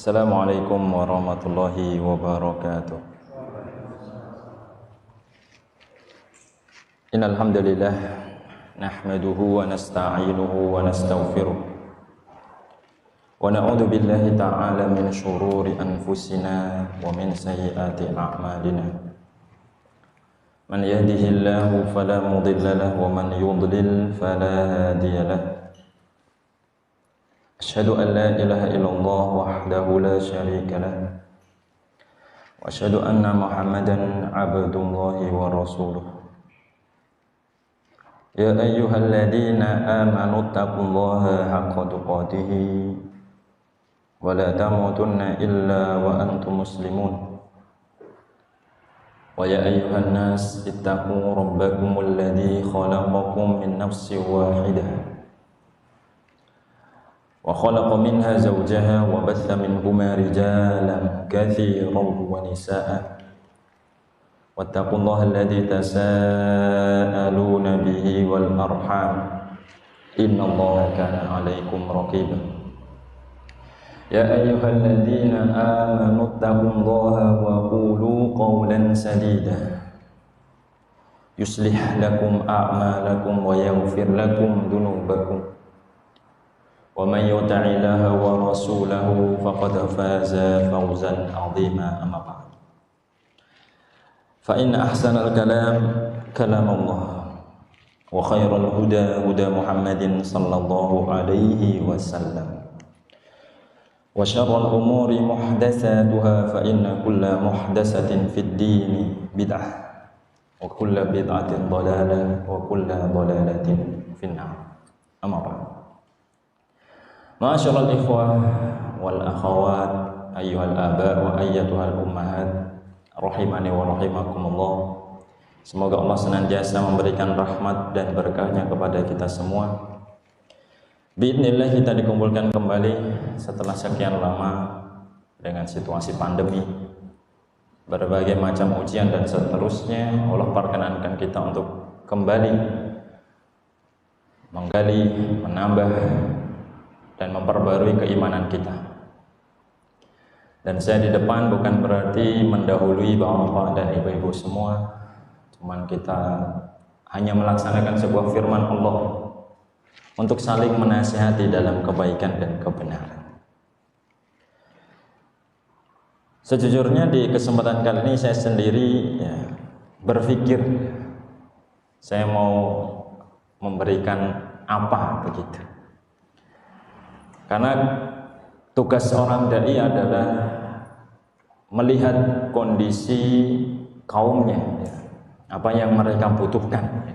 Assalamualaikum warahmatullahi wabarakatuh. Innal hamdalillah nahmaduhu wa nasta'inuhu wa nastaghfiruh wa na'udzu billahi ta'ala min shururi anfusina wa min sayyiati a'malina. Man yahdihillahu fala mudilla lahu wa man yudlil fala hadiya lahu. Asyhadu an la ilaha illallah wahdahu la syarika lah wa asyhadu anna Muhammadan abdullahi wa rasuluh. Ya ayyuhalladzina amanu taqullaha haqqa tuqatih wa la tamutunna illa wa antum muslimun. Wa ya ayyuhan nas ittaqu rabbakumul ladzi khalaqakum min nafsin wahidah wa khalaqa minha zawjaha wa batha minhuma rijalan katsiran wa nisaa'a wattaqullaha alladzi tasaaluna bihi wal arham innallaha kana 'alaikum raqiba. Ya ayyuhalladzina amanu taqullaha wa qulu qawlan sadida yuslih lakum a'malakum wa yaghfir lakum dhunubakum wa man yuti'illaha wa rasulahu faqad faza fawzan 'azima. Amma ba'd. Fa inna ahsanal kalam kalamullah wa khairal huda huda Muhammadin sallallahu alaihi wasallam wa syarrul umuri muhdatsatuha fa inna kulla muhdatsatin fid dini bid'ah wa kulla bid'atin dhalalah wa kulla dhalalatin finnar. Amma ba'd. Ma'asyiral ikhwah wal akhawat ayyuhal aba wa ayyatuhal ummahat rahimani wa rahimakumullah. Semoga Allah senantiasa memberikan rahmat dan berkahnya kepada kita semua. Biidznillah kita dikumpulkan kembali setelah sekian lama dengan situasi pandemi, berbagai macam ujian dan seterusnya. Allah perkenankan kita untuk kembali menggali, menambah dan memperbarui keimanan kita. Dan saya di depan bukan berarti mendahului bapak dan ibu-ibu semua, cuman kita hanya melaksanakan sebuah firman Allah untuk saling menasihati dalam kebaikan dan kebenaran. Sejujurnya di kesempatan kali ini saya sendiri berpikir saya mau memberikan apa begitu. Karena tugas seorang dai adalah melihat kondisi kaumnya, apa yang mereka butuhkan,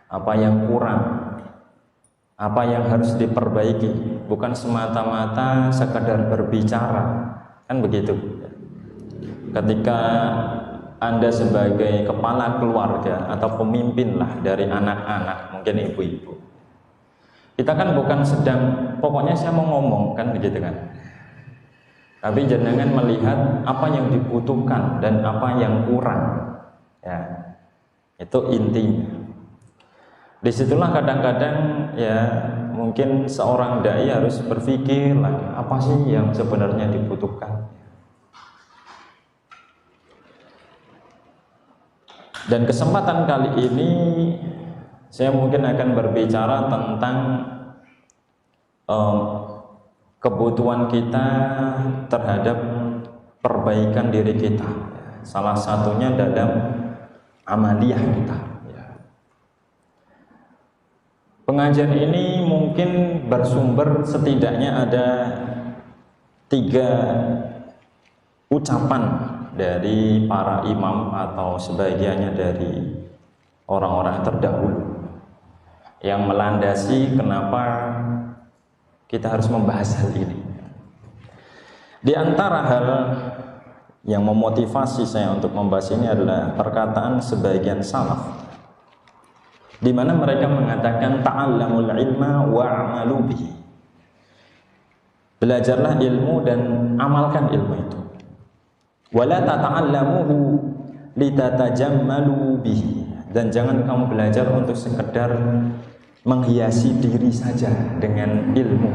apa yang kurang, apa yang harus diperbaiki, bukan semata-mata sekadar berbicara, kan begitu. Ketika Anda sebagai kepala keluarga atau pemimpin lah dari anak-anak, mungkin ibu-ibu, kita kan bukan sedang pokoknya saya mau ngomong kan begitu kan, tapi jangan melihat apa yang dibutuhkan dan apa yang kurang, ya itu intinya. Disitulah kadang-kadang ya mungkin seorang dai harus berpikir lagi apa sih yang sebenarnya dibutuhkan. Dan kesempatan kali ini saya mungkin akan berbicara tentang kebutuhan kita terhadap perbaikan diri kita. Salah satunya dalam amaliyah kita. Pengajian ini mungkin bersumber setidaknya ada 3 ucapan dari para imam atau sebagiannya dari orang-orang terdahulu yang melandasi kenapa kita harus membahas hal ini. Di antara hal yang memotivasi saya untuk membahas ini adalah perkataan sebagian salaf, di mana mereka mengatakan ta'allamul ilma wa'amalu bihi. Belajarlah ilmu dan amalkan ilmu itu. Wala tata'allamuhu litatajammalu bihi. Dan jangan kamu belajar untuk sekedar menghiasi diri saja dengan ilmu.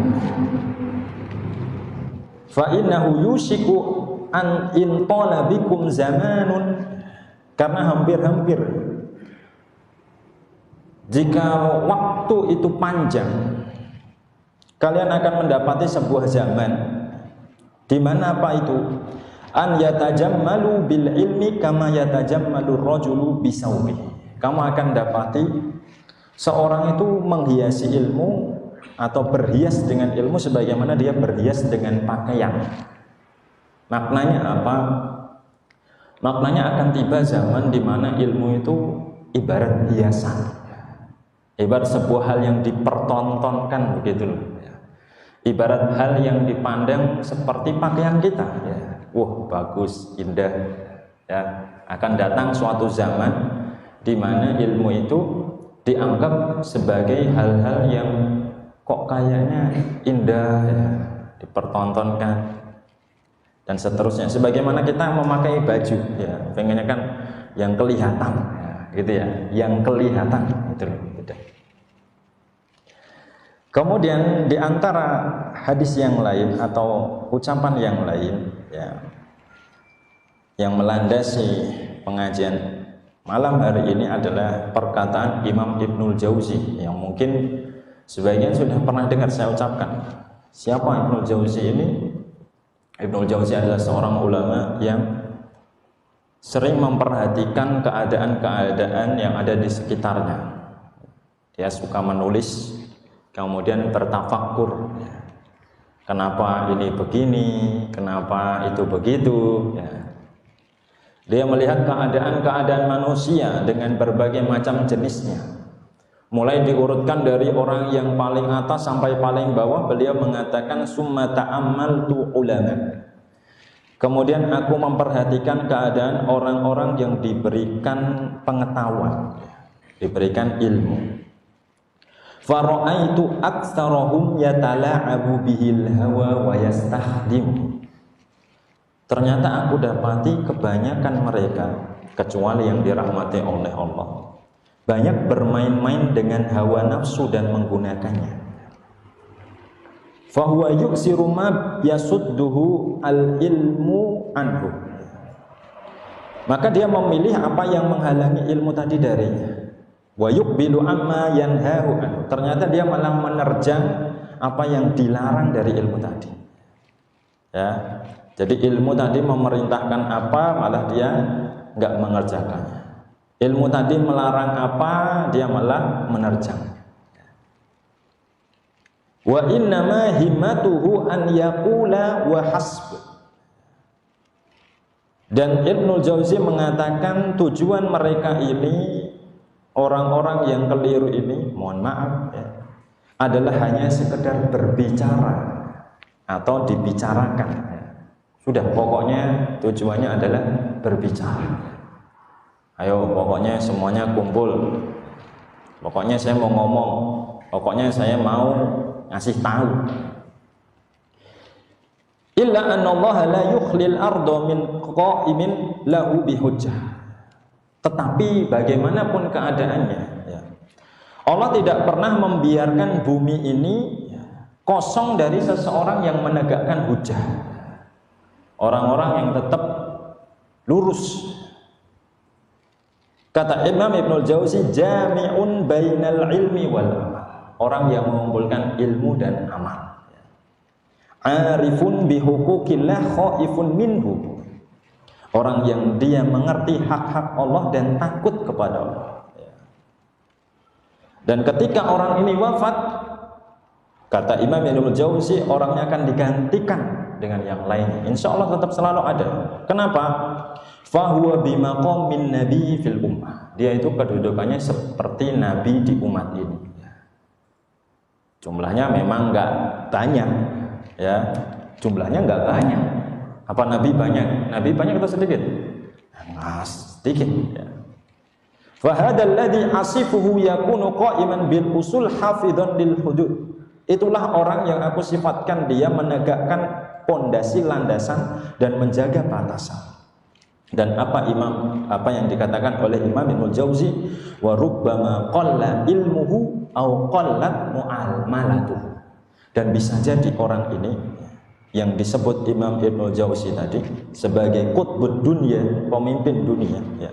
fa innahu yushiku an in tala bikum zamanun, karena hampir-hampir jika waktu itu panjang kalian akan mendapati sebuah zaman di mana apa itu, an yatajammalu bil ilmi kama yatajammalu rajulu bisawbi. Kamu akan dapati seorang itu menghiasi ilmu atau berhias dengan ilmu sebagaimana dia berhias dengan pakaian. Maknanya apa? Maknanya akan tiba zaman di mana ilmu itu ibarat hiasan, ibarat sebuah hal yang dipertontonkan begitu loh. Ibarat hal yang dipandang seperti pakaian kita, ya. Wah, bagus, indah, ya. Akan datang suatu zaman di mana ilmu itu dianggap sebagai hal-hal yang kok kayaknya indah, ya, dipertontonkan dan seterusnya. Sebagaimana kita memakai baju, ya, pengennya kan yang kelihatan, ya, gitu ya, yang kelihatan, itu loh. Kemudian di antara hadis yang lain atau ucapan yang lain, ya, yang melandasi pengajian malam hari ini adalah perkataan Imam Ibnul Jauzi yang mungkin sebagian sudah pernah dengar saya ucapkan. Siapa Ibnul Jauzi ini? Ibnul Jauzi adalah seorang ulama yang sering memperhatikan keadaan-keadaan yang ada di sekitarnya. Dia suka menulis, kemudian bertafakkur, kenapa ini begini, kenapa itu begitu, ya. Dia melihat keadaan-keadaan manusia dengan berbagai macam jenisnya, mulai diurutkan dari orang yang paling atas sampai paling bawah. Beliau mengatakan summa ta'ammaltu ulama, kemudian aku memperhatikan keadaan orang-orang yang diberikan pengetahuan, diberikan ilmu. Fara'aitu aktsarahum yatala'abu bihil hawa wa yastakhdim. Ternyata aku dapati kebanyakan mereka, kecuali yang dirahmati oleh Allah, banyak bermain-main dengan hawa nafsu dan menggunakannya. Fahuwa yuksiru ma yasudduhu al-ilmu anhu. Maka dia memilih apa yang menghalangi ilmu tadi darinya. Wa yuqbilu amma yanhahu anhu. Ternyata dia malah menerjang apa yang dilarang dari ilmu tadi. Ya. Jadi ilmu tadi memerintahkan apa, malah dia enggak mengerjakannya. Ilmu tadi melarang apa, dia malah menerjang. Wa innama himmatuhu an yaqula wa hasb. Dan Ibnul Jauzi mengatakan tujuan mereka ini, orang-orang yang keliru ini, mohon maaf, ya, adalah hanya sekedar berbicara atau dibicarakan, ya. Sudah, pokoknya tujuannya adalah berbicara. Ayo, pokoknya semuanya kumpul. Pokoknya saya mau ngomong. Pokoknya saya mau ngasih tahu. Illa annallaha la yukhlil arda min qa'imin lahu bihujjah. Tetapi bagaimanapun keadaannya, ya, Allah tidak pernah membiarkan bumi ini, ya, kosong dari seseorang yang menegakkan hujah. Orang-orang yang tetap lurus. Kata Imam Ibnul Jauzi, jami'un bainal ilmi wal amal. Orang yang mengumpulkan ilmu dan amal. Arifun bihuquqillah khaifun minhu. Orang yang dia mengerti hak-hak Allah dan takut kepada Allah. Dan ketika orang ini wafat, kata Imam Ibnul Jauzi, orangnya akan digantikan dengan yang lainnya. Insya Allah tetap selalu ada. Kenapa? Fahuwa bimaqamin nabi fil ummah. Dia itu kedudukannya seperti nabi di umat ini. Jumlahnya memang nggak banyak, ya. Jumlahnya nggak banyak. Apa Nabi banyak? Nabi banyak atau sedikit? Nah, sedikit, ya. Fahadal ladzi asifuhu yakunu qa'iman bil usul hafidhan lil hudud. Itulah orang yang aku sifatkan dia menegakkan pondasi landasan dan menjaga batasan. Dan apa yang dikatakan oleh Imam Ibnul Jauzi, wa rubbama qalla ilmuhu au qallat mu'amalatuhu. Dan bisa jadi orang ini yang disebut Imam Ibnul Jauzi tadi sebagai qutbud dunya, pemimpin dunia, ya,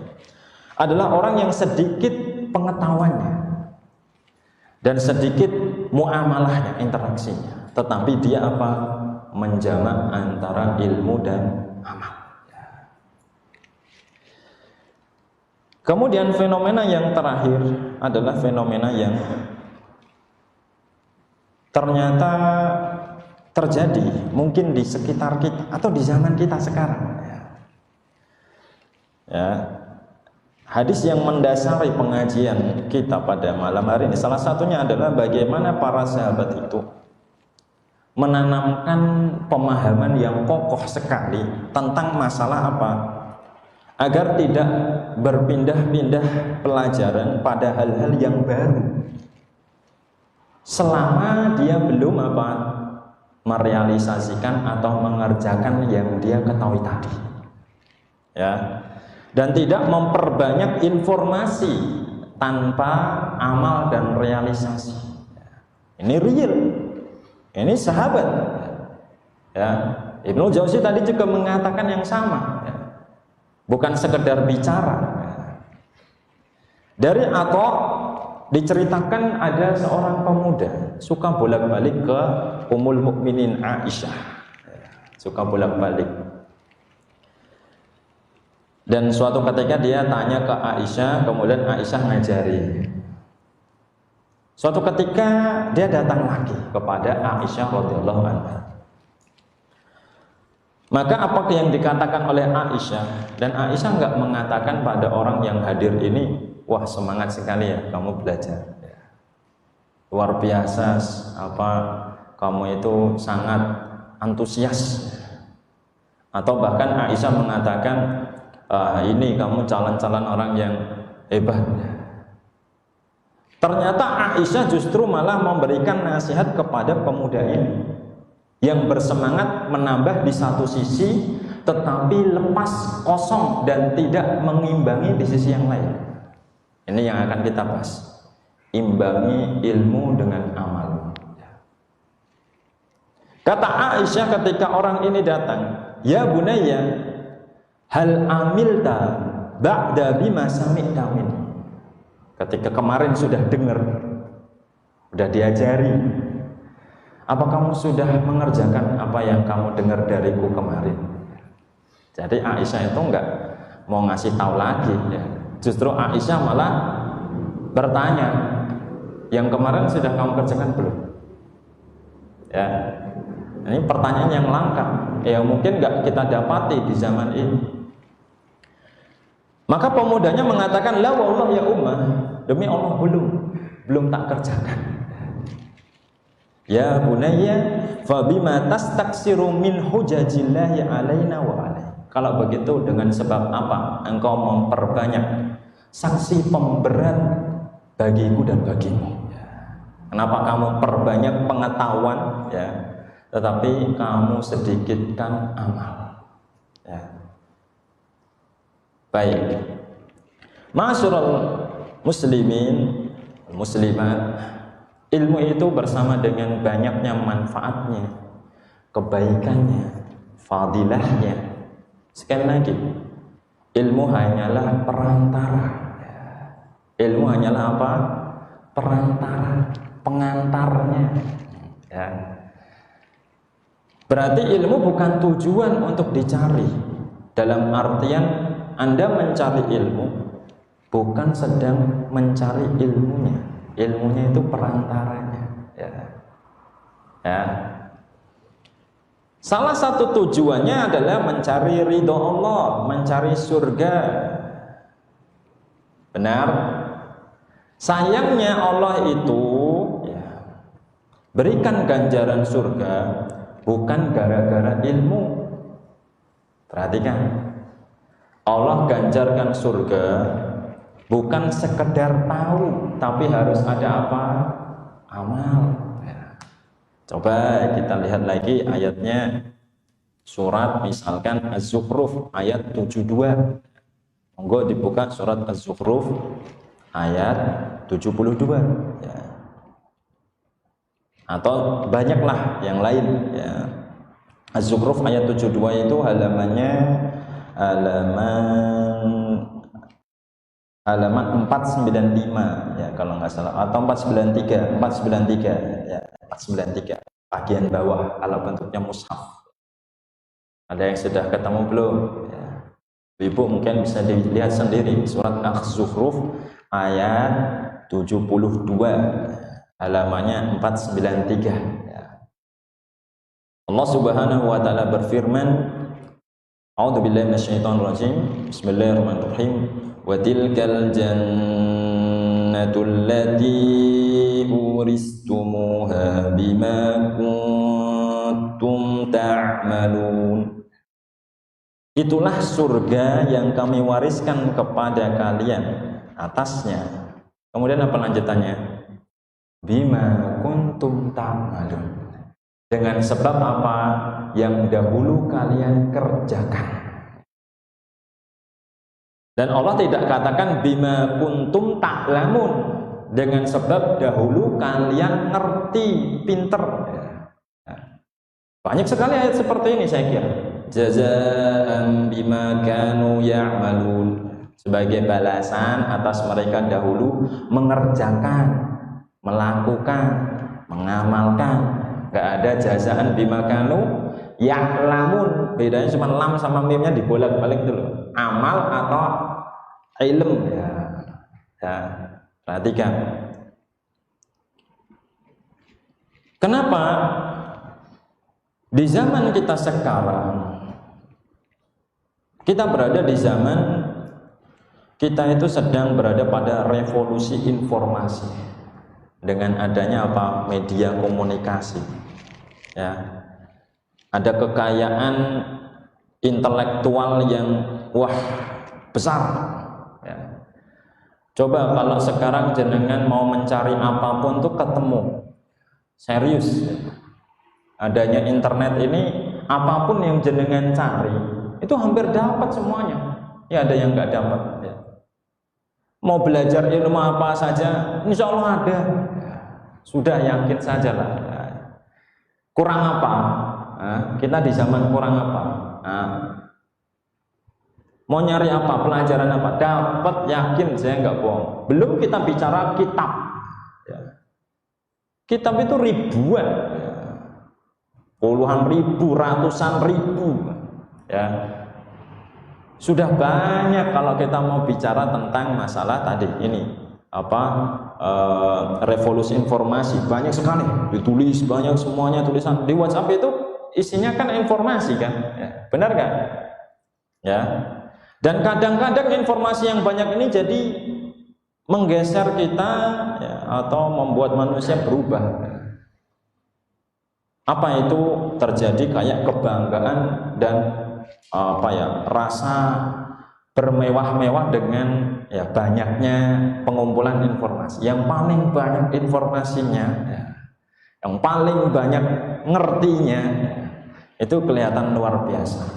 adalah orang yang sedikit pengetahuannya dan sedikit muamalahnya, interaksinya, tetapi dia apa? Menjamak antara ilmu dan amal. Kemudian fenomena yang terakhir adalah fenomena yang ternyata terjadi mungkin di sekitar kita atau di zaman kita sekarang. Ya. Hadis yang mendasari pengajian kita pada malam hari ini salah satunya adalah bagaimana para sahabat itu menanamkan pemahaman yang kokoh sekali tentang masalah apa? Agar tidak berpindah-pindah pelajaran pada hal-hal yang baru selama dia belum apa? Merealisasikan atau mengerjakan yang dia ketahui tadi. Ya. Dan tidak memperbanyak informasi tanpa amal dan realisasi. Ini real. Ini sahabat. Ya, Ibnu Jauzi tadi juga mengatakan yang sama. Ya. Bukan sekedar bicara. Dari Atha diceritakan ada seorang pemuda suka bolak-balik ke Ummul Mukminin Aisyah. Ya, suka bolak-balik. Dan suatu ketika dia tanya ke Aisyah, kemudian Aisyah ngajari. Suatu ketika dia datang lagi kepada Aisyah radhiyallahu anha. Maka apa yang dikatakan oleh Aisyah, dan Aisyah enggak mengatakan pada orang yang hadir ini, wah semangat sekali ya kamu belajar. Luar biasa apa kamu itu sangat antusias. Atau bahkan Aisyah mengatakan ini kamu calon-calon orang yang hebat. Ternyata Aisyah justru malah memberikan nasihat kepada pemuda ini yang bersemangat menambah di satu sisi tetapi lepas kosong dan tidak mengimbangi di sisi yang lain. Ini yang akan kita bahas. Imbangi ilmu dengan amal. Kata Aisyah ketika orang ini datang, ya bunayya, hal amilta ba'da bima sami'ta min. Ketika kemarin sudah dengar, sudah diajari, apa kamu sudah mengerjakan apa yang kamu dengar dariku kemarin? Jadi Aisyah itu enggak mau ngasih tahu lagi, ya. Justru Aisyah malah bertanya, yang kemarin sudah kamu kerjakan belum? Ya, ini pertanyaan yang langka, ya mungkin enggak kita dapati di zaman ini. Maka pemudanya mengatakan, la wallah ya ummah, demi Allah belum tak kerjakan. Ya bunayya, fa bima tastaksiru min hujajillahi alaina wa alaik. Kalau begitu dengan sebab apa engkau memperbanyak saksi pemberat bagiku dan bagimu? Kenapa kamu perbanyak pengetahuan, ya, tetapi kamu sedikitkan amal? Ya. Baik, ma'asyiral muslimin, muslimat, ilmu itu bersama dengan banyaknya manfaatnya, kebaikannya, fadilahnya. Sekali lagi, ilmu hanyalah perantara. Ilmu hanyalah apa? Perantara, pengantarnya. Ya. Berarti ilmu bukan tujuan untuk dicari. Dalam artian Anda mencari ilmu bukan sedang mencari ilmunya. Ilmunya itu perantaranya. Ya. Ya. Salah satu tujuannya adalah mencari ridho Allah, mencari surga. Benar? Sayangnya Allah itu ya, berikan ganjaran surga bukan gara-gara ilmu. Perhatikan, Allah ganjarkan surga bukan sekedar tahu, tapi harus ada apa? Amal. Coba kita lihat lagi ayatnya, surat misalkan Az-Zukhruf ayat 72. Monggo dibuka surat Az-Zukhruf ayat 72, ya. Atau banyaklah yang lain, ya. Az-Zukhruf ayat 72 itu halamannya halaman 495 ya kalau nggak salah, atau 493 ya, 493 bagian bawah kalau bentuknya mushaf. Ada yang sudah ketemu belum ya? Ibu mungkin bisa dilihat sendiri surat Az-Zukhruf ayat 72 halamannya 493 ya. Allah Subhanahu wa taala berfirman, A'udzubillahi minasyaitonirrajim. Bismillahirrahmanirrahim. Wa tilkal jannatul lati uristumuha bima kuntum ta'malun. Itulah surga yang kami wariskan kepada kalian atasnya. Kemudian apa lanjutannya? Bima kuntum ta'malun. Dengan sebab apa yang dahulu kalian kerjakan. Dan Allah tidak katakan bima kuntum ta'lamun, dengan sebab dahulu kalian ngerti, pinter. Banyak sekali ayat seperti ini saya kira. Jazaa'an bima kanu ya'malun, sebagai balasan atas mereka dahulu mengerjakan, melakukan, mengamalkan. Gak ada jazaan bima kanu ya'lamun. Bedanya cuma lam sama mimnya dibolak-balik dulu. Amal atau ilm ya. Ya, perhatikan. Kenapa di zaman kita sekarang kita berada di zaman kita itu sedang berada pada revolusi informasi dengan adanya apa? Media komunikasi. Ya, ada kekayaan intelektual yang wah besar. Ya. Coba kalau sekarang jenengan mau mencari apapun tuh ketemu, serius. Adanya internet ini, apapun yang jenengan cari itu hampir dapat semuanya. Ya ada yang nggak dapat. Ya. Mau belajar ilmu apa saja, insya Allah ada. Sudah yakin sajalah. Kurang apa? Nah, kita di zaman kurang apa? Nah, mau nyari apa? Pelajaran apa? Dapat, yakin, saya nggak bohong. Belum kita bicara kitab. Ya. Kitab itu ribuan, ya. Puluhan ribu, ratusan ribu. Ya. Sudah banyak kalau kita mau bicara tentang masalah tadi ini. Revolusi informasi banyak sekali ditulis, banyak semuanya tulisan di WhatsApp itu isinya kan informasi kan ya, benar kan ya. Dan kadang-kadang informasi yang banyak ini jadi menggeser kita ya, atau membuat manusia berubah. Apa itu terjadi kayak kebanggaan dan rasa bermewah-mewah dengan ya banyaknya pengumpulan informasi. Yang paling banyak informasinya ya, yang paling banyak ngertinya ya, itu kelihatan luar biasa.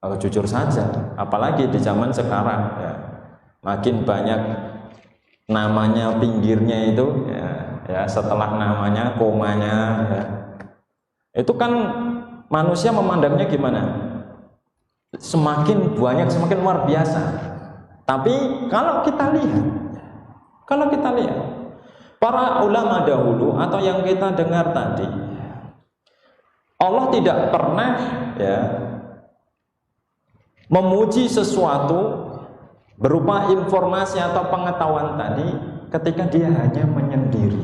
Kalau jujur saja, apalagi di zaman sekarang ya, makin banyak namanya pinggirnya itu ya setelah namanya komanya ya, itu kan manusia memandangnya gimana? Semakin banyak, semakin luar biasa. Tapi kalau kita lihat para ulama dahulu atau yang kita dengar tadi, Allah tidak pernah ya memuji sesuatu berupa informasi atau pengetahuan tadi ketika dia hanya menyendiri.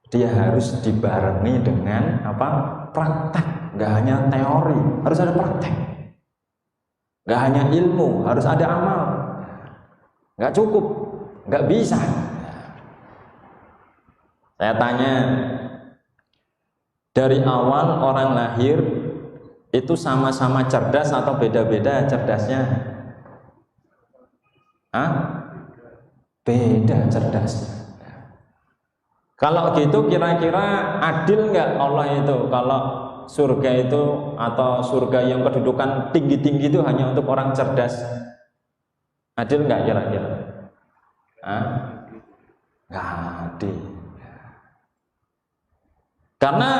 Dia harus dibarengi dengan apa? Praktek, nggak hanya teori, harus ada praktek. Nggak hanya ilmu, harus ada amal. Nggak cukup, nggak bisa. Saya tanya, dari awal orang lahir itu sama-sama cerdas atau beda-beda cerdasnya? Hah? Beda cerdasnya. Kalau gitu kira-kira adil nggak Allah itu kalau surga itu atau surga yang kedudukan tinggi-tinggi itu hanya untuk orang cerdas? Adil nggak kira-kira? Nggak adil. Karena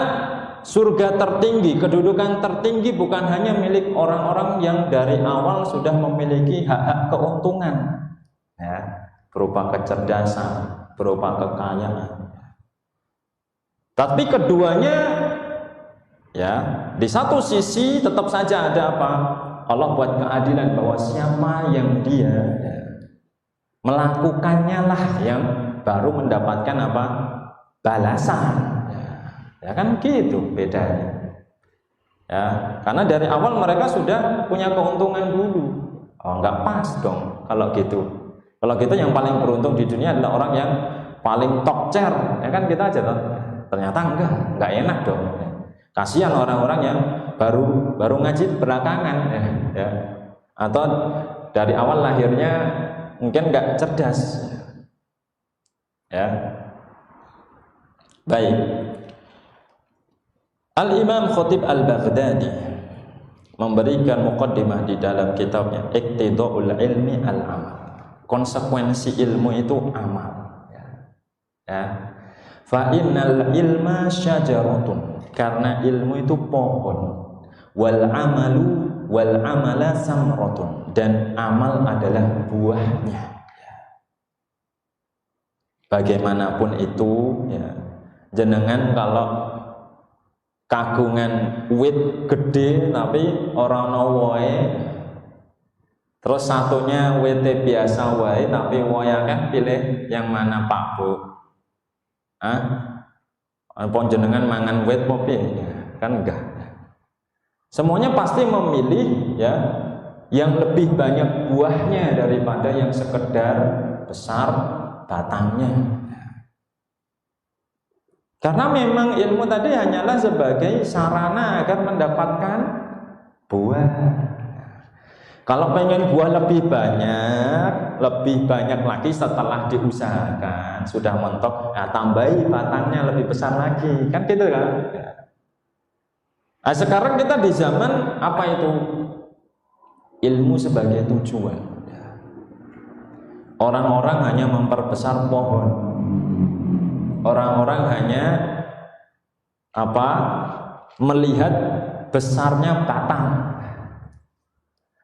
surga tertinggi, kedudukan tertinggi bukan hanya milik orang-orang yang dari awal sudah memiliki hak-hak keuntungan, ya, berupa kecerdasan, berupa kekayaan. Tapi keduanya, ya, di satu sisi tetap saja ada apa? Allah buat keadilan bahwa siapa yang dia, ya, melakukannya lah yang baru mendapatkan apa? Balasan. Ya kan gitu bedanya. Ya, karena dari awal mereka sudah punya keuntungan dulu. Oh, nggak pas dong kalau gitu. Kalau gitu yang paling beruntung di dunia adalah orang yang paling top chair. Ya kan kita aja toh. Ternyata enggak enak dong. Kasihan orang-orang yang baru ngaji belakangan, ya. Atau dari awal lahirnya mungkin nggak cerdas. Ya. Baik. Al-Imam Khatib Al-Baghdadi memberikan muqaddimah di dalam kitabnya Iqtida'ul Ilmi Al-Amal. Konsekuensi ilmu itu amal. Ya. Fa innal ilma syajaratun, karena ilmu itu pohon. Wal amala samratun, dan amal adalah buahnya. Bagaimanapun itu, ya, jenengan kalau kagungan wit gede tapi orang woe, terus satunya wit biasa wae tapi woe kan pilih yang mana Pak Bu? Pon jenengan mangan wit mopi kan enggak. Semuanya pasti memilih, ya, yang lebih banyak buahnya daripada yang sekedar besar batangnya. Karena memang ilmu tadi hanyalah sebagai sarana agar mendapatkan buah. Kalau pengen buah lebih banyak lagi setelah diusahakan, sudah mentok, nah, tambahi batangnya lebih besar lagi, kan gitu kan? Nah, sekarang kita di zaman apa itu? Ilmu sebagai tujuan. Orang-orang hanya memperbesar pohon. Orang-orang hanya apa? Melihat besarnya batang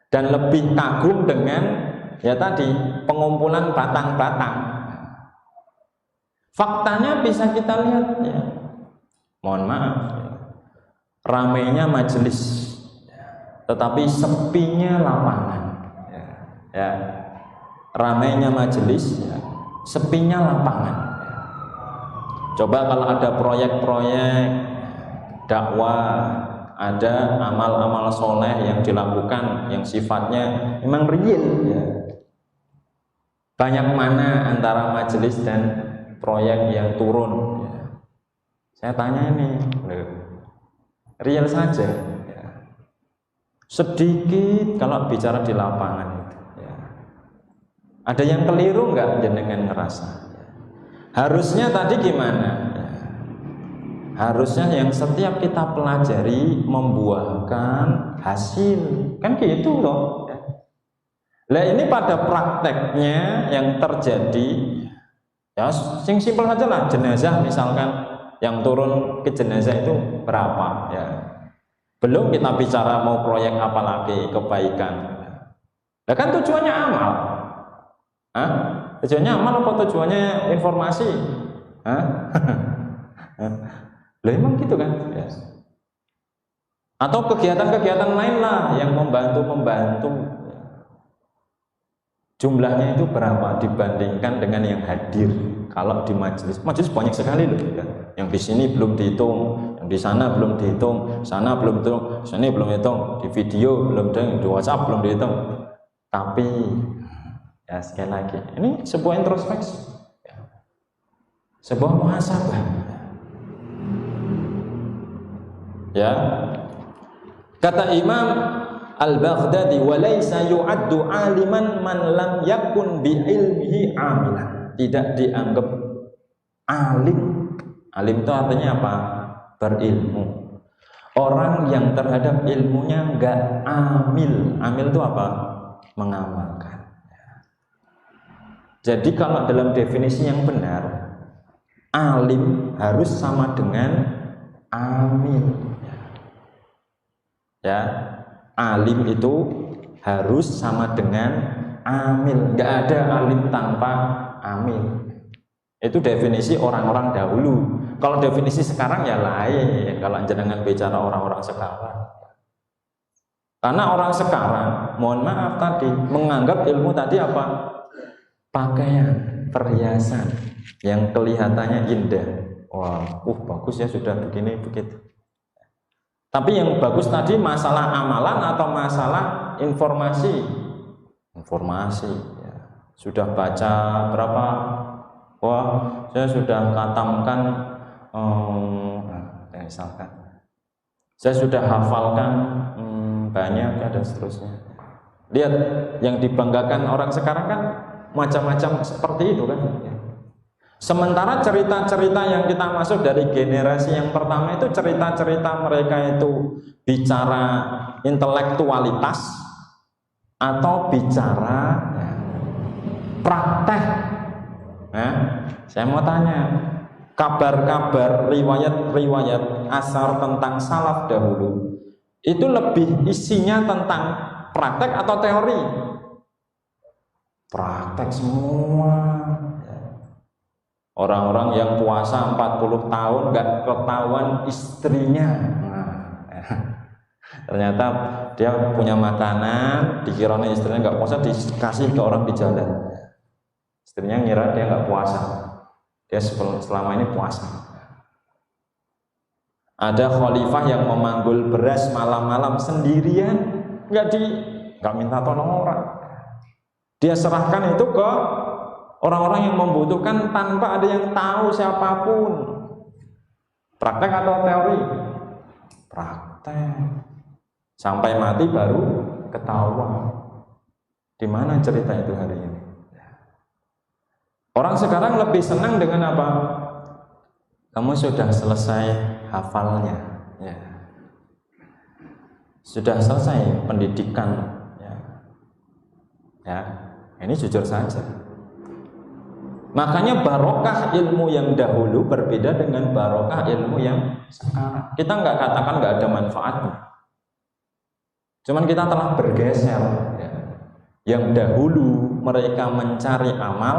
dan lebih kagum dengan, ya tadi, pengumpulan batang-batang. Faktanya bisa kita lihat, ya. Mohon maaf, ya. Ramainya majelis, tetapi sepinya lapangan. Ya. Ramainya majelis, ya. Sepinya lapangan. Coba kalau ada proyek-proyek dakwah, ada amal-amal soleh yang dilakukan yang sifatnya memang real, ya. Banyak mana antara majelis dan proyek yang turun, ya. Saya tanya ini, real saja, ya. Sedikit kalau bicara di lapangan itu, ya. Ada yang keliru nggak jenengan ngerasa? Harusnya tadi gimana? Harusnya yang setiap kita pelajari membuahkan hasil, kan gitu loh. Nah ini pada prakteknya yang terjadi, ya sing simpel aja lah, jenazah misalkan yang turun ke jenazah itu berapa, ya. Belum kita bicara mau proyek apa lagi, kebaikan. Nah kan tujuannya amal. Tujuannya amal apa tujuannya informasi? Loh emang gitu kan? Ya. Atau kegiatan-kegiatan lain lah yang membantu. Jumlahnya itu berapa dibandingkan dengan yang hadir? Kalau di majelis banyak sekali loh, ya. Yang di sini belum dihitung, yang di sana belum dihitung, sana belum dihitung, sini belum dihitung, di video belum dihitung, di WhatsApp belum dihitung. Tapi ya sekali lagi, ini sebuah introspeksi, ya. Sebuah muhasabah, ya. Kata Imam Al-Baghdadi, walaysa yu'addu aliman man lam yakun bi ilmihi amilan. Tidak dianggap alim. Alim itu artinya apa? Berilmu. Orang yang terhadap ilmunya enggak amil. Amil itu apa? Mengamalkan. Jadi kalau dalam definisi yang benar, alim harus sama dengan amil. Ya, alim itu harus sama dengan amil. Nggak ada alim tanpa amil. Itu definisi orang-orang dahulu. Kalau definisi sekarang ya lain. Kalau jenengan bicara orang-orang sekarang. Karena orang sekarang, mohon maaf tadi, menganggap ilmu tadi apa? Pakaian, perhiasan yang kelihatannya indah. Wah, bagus ya sudah begini begitu. Tapi yang bagus tadi masalah amalan atau masalah informasi? Informasi. Ya. Sudah baca berapa? Wah, saya sudah khatamkan, misalkan, saya sudah hafalkan banyak dan seterusnya. Lihat, yang dibanggakan orang sekarang kan macam-macam seperti itu kan. Sementara cerita-cerita yang kita masuk dari generasi yang pertama itu cerita-cerita mereka itu bicara intelektualitas atau bicara praktek. Saya mau tanya, kabar-kabar, riwayat-riwayat asar tentang salaf dahulu itu lebih isinya tentang praktek atau teori? Praktek semua. Orang-orang yang puasa 40 tahun nggak ketahuan istrinya. Ternyata dia punya makanan, dikiranya istrinya nggak puasa, dikasih ke orang di jalan. Istrinya ngira dia nggak puasa, dia selama ini puasa. Ada khalifah yang memanggul beras malam-malam sendirian, nggak minta tolong orang. Dia serahkan itu ke orang-orang yang membutuhkan tanpa ada yang tahu siapapun. Praktek atau teori? Praktek. Sampai mati baru ketahuan. Di mana cerita itu hari ini? Orang sekarang lebih senang dengan apa? Kamu sudah selesai hafalnya, ya. Sudah selesai pendidikan, ya. Ini jujur saja. Makanya barokah ilmu yang dahulu berbeda dengan barokah ilmu yang sekarang. Kita nggak katakan nggak ada manfaatnya. Cuman kita telah bergeser. Ya. Yang dahulu mereka mencari amal,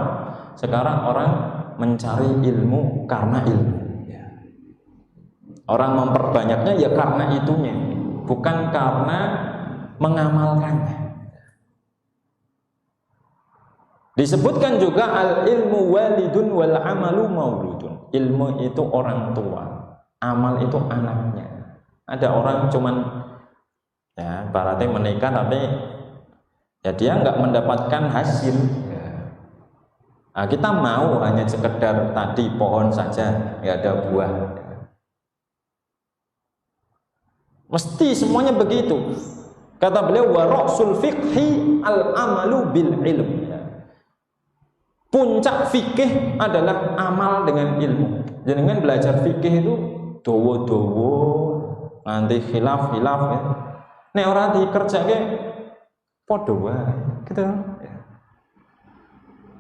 sekarang orang mencari ilmu karena ilmu. Ya. Orang memperbanyaknya ya karena itunya, bukan karena mengamalkannya. Disebutkan juga al-ilmu walidun wal amalu mauludun. Ilmu itu orang tua, amal itu anaknya. Ada orang cuman ya berarti menikah tapi ya dia nggak mendapatkan hasil. Nah, kita mau hanya sekedar tadi pohon saja, nggak ada buah. Mesti semuanya begitu. Kata beliau wa ra'sul fiqhi al-amalu bil ilm. Puncak fikih adalah amal dengan ilmu. Jangan belajar fikih itu dowo-dowo, nanti khilaf-khilaf ya. Nek ora dikerjake padha wae, gitu ya.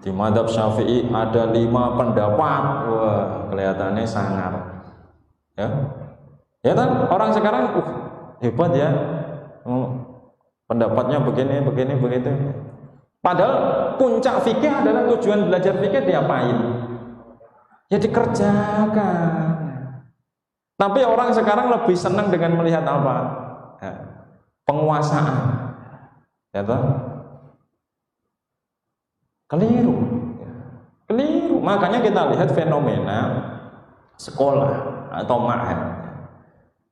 Di mazhab Syafi'i ada 5 pendapat. Wah, kelihatannya sangar. Ya. Ya kan orang sekarang hebat ya. Pendapatnya begini begitu. Padahal puncak fikih adalah tujuan belajar fikih diapain? Ya dikerjakan. Tapi orang sekarang lebih senang dengan melihat apa? Ya, penguasaan. Ya toh? Keliru. Makanya kita lihat fenomena sekolah atau ma'had.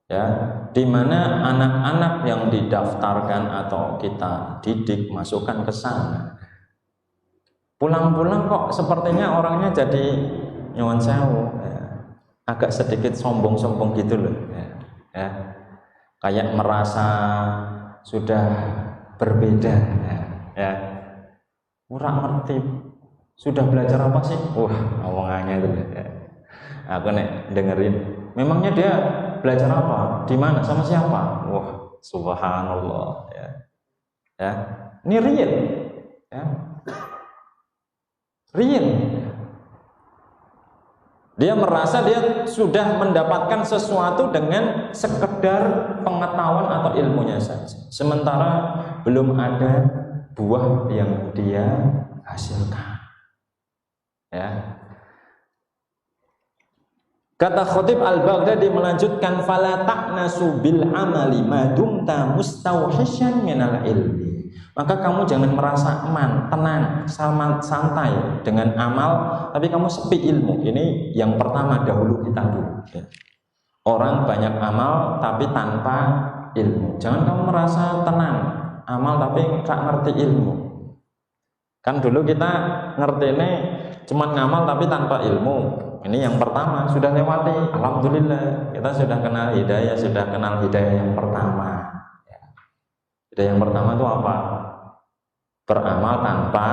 Ya, di mana anak-anak yang didaftarkan atau kita didik masukkan ke sana, pulang-pulang kok sepertinya orangnya jadi nyuwun sewu, ya. Agak sedikit sombong-sombong gitu loh, ya. Kayak merasa sudah berbeda, ya. Kurang ngerti, sudah belajar apa sih? Omongannya itu, ya. Aku nek dengerin, memangnya dia belajar apa? Di mana? Sama siapa? Wah, subhanallah, ya. Ya, ini real, ya. Real. Dia merasa dia sudah mendapatkan sesuatu dengan sekedar pengetahuan atau ilmunya saja. Sementara belum ada buah yang dia hasilkan. Ya. Kata Khatib Al-Baghdadi melanjutkan, fala ta'nasu bil amali madumta mustawhisyan minal ilmi. Maka kamu jangan merasa aman, tenang, santai dengan amal, tapi kamu sepi ilmu. Ini yang pertama dahulu kita dulu. Orang banyak amal tapi tanpa ilmu. Jangan kamu merasa tenang, amal tapi nggak ngerti ilmu. Kan dulu kita ngerti ini cuman ngamal tapi tanpa ilmu. Ini yang pertama sudah lewati. Alhamdulillah kita sudah kenal hidayah, yang pertama. Hidayah yang pertama itu apa? Beramal tanpa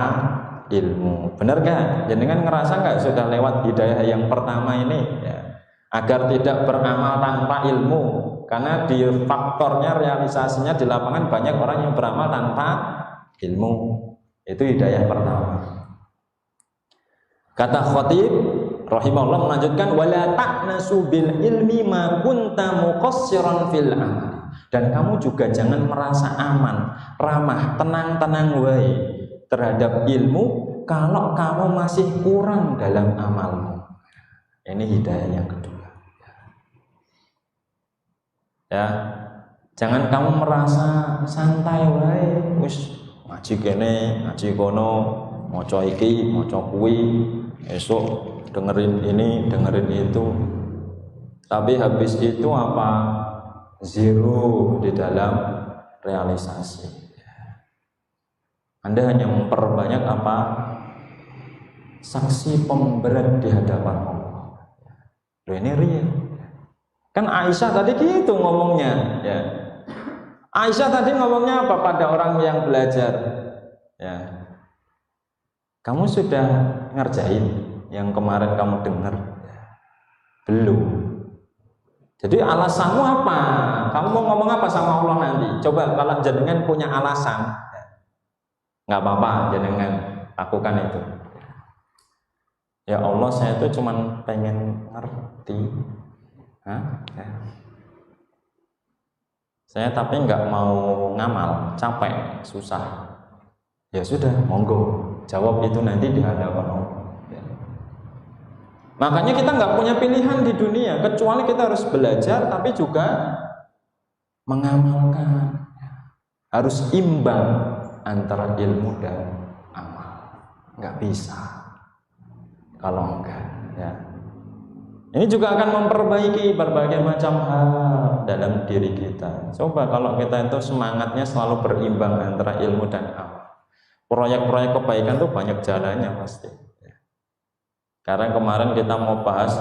ilmu. Benar gak? Jenengan ngerasa gak sudah lewat hidayah yang pertama ini? Ya. Agar tidak beramal tanpa ilmu. Karena di faktornya, realisasinya di lapangan banyak orang yang beramal tanpa ilmu. Itu hidayah pertama. Kata Khatib rahimahullah melanjutkan, wala ta'nasu bil ilmi ma kunta muqassiran fil amal. Dan kamu juga jangan merasa aman, ramah, tenang-tenang wae terhadap ilmu kalau kamu masih kurang dalam amalmu. Ini hidayah yang kedua. Ya, jangan kamu merasa santai wae, wis ngaji kene, ngaji kono, maca iki, maca kuwi, esok dengerin ini, dengerin itu. Tapi habis itu apa? Zero di dalam realisasi. Anda hanya memperbanyak apa? Saksi pemberat di hadapan Allah. Loh, ini real. Kan Aisyah tadi gitu ngomongnya, ya. Aisyah tadi ngomongnya apa pada orang yang belajar? Ya. Kamu sudah ngerjain yang kemarin kamu dengar? Belum. Jadi alasanmu apa? Kamu mau ngomong apa sama Allah nanti? Coba kalau jenengan punya alasan, nggak apa-apa jenengan lakukan itu. Ya Allah, saya itu cuman pengen ngerti. Hah? Ya. Saya tapi nggak mau ngamal, capek, susah. Ya sudah, monggo. Jawab itu nanti di hadapan Allah. Makanya kita nggak punya pilihan di dunia kecuali kita harus belajar tapi juga mengamalkan. Harus imbang antara ilmu dan amal. Nggak bisa kalau enggak, ya. Ini juga akan memperbaiki berbagai macam hal dalam diri kita. Coba kalau kita itu semangatnya selalu berimbang antara ilmu dan amal, proyek-proyek kebaikan itu banyak jalannya pasti. Karena kemarin kita mau bahas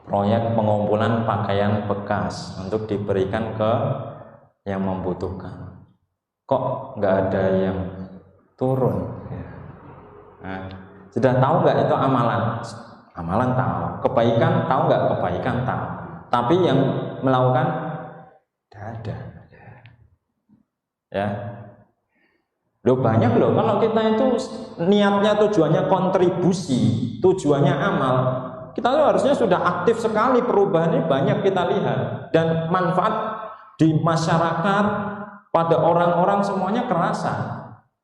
proyek pengumpulan pakaian bekas untuk diberikan ke yang membutuhkan. Kok nggak ada yang turun? Nah, sudah tahu nggak itu amalan? Amalan tahu. Kebaikan tahu nggak? Kebaikan tahu. Tapi yang melakukan tidak ada. Ya. Loh, banyak loh, kalau kita itu niatnya tujuannya kontribusi, tujuannya amal, kita tuh harusnya sudah aktif sekali, perubahan ini banyak kita lihat dan manfaat di masyarakat pada orang-orang semuanya kerasa.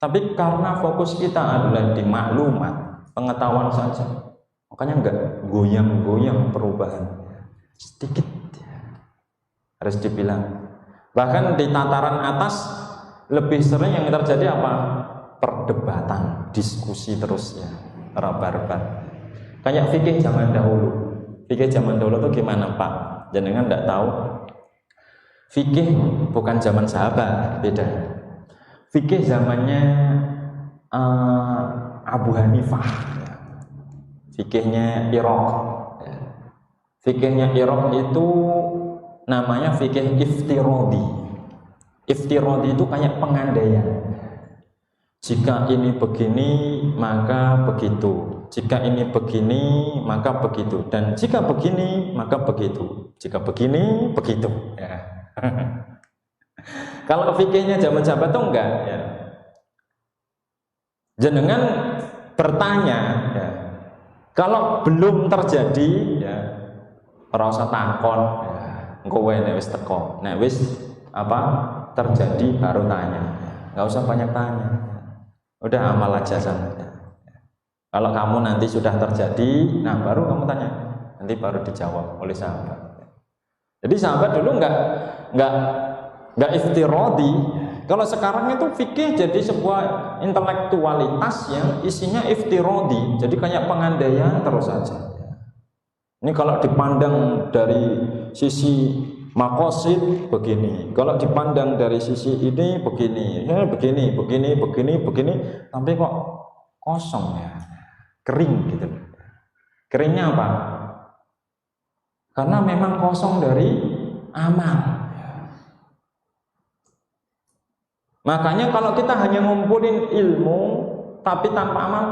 Tapi karena fokus kita adalah di maklumat, pengetahuan saja, makanya enggak goyang-goyang perubahan, sedikit harus dibilang. Bahkan di tataran atas lebih sering yang terjadi apa? Perdebatan, diskusi terus ya, rabar-rabar. Kayak fikih zaman dahulu. Fikih zaman dahulu itu gimana Pak? Jangan enggak tahu. Fikih bukan zaman sahabat, beda. Fikih zamannya Abu Hanifah. Fikihnya Irak. Fikihnya Irak itu namanya fikih iftiradi. Iftiradi itu kayak pengandaian. Jika ini begini maka begitu, jika ini begini maka begitu, dan jika begini maka begitu, jika begini begitu ya. Kalau fikihnya zaman sahabat itu enggak ya. Jenengan bertanya ya, Kalau belum terjadi ya ora usah takon ya, engko wae nek wis teko. Nek wis apa terjadi baru tanya. Enggak usah banyak tanya. Udah amal aja sana. Kalau kamu nanti sudah terjadi, nah baru kamu tanya. Nanti baru dijawab oleh sahabat. Jadi sahabat dulu enggak iftiradi. Kalau sekarang itu fikih jadi sebuah intelektualitas yang isinya iftiradi. Jadi kayak pengandaian terus saja. Ini kalau dipandang dari sisi maqasid begini, kalau dipandang dari sisi ini begini, ya begini, tapi kok kosong ya, kering gitu. Keringnya apa? Karena memang kosong dari amal. Makanya kalau kita hanya ngumpulin ilmu tapi tanpa amal,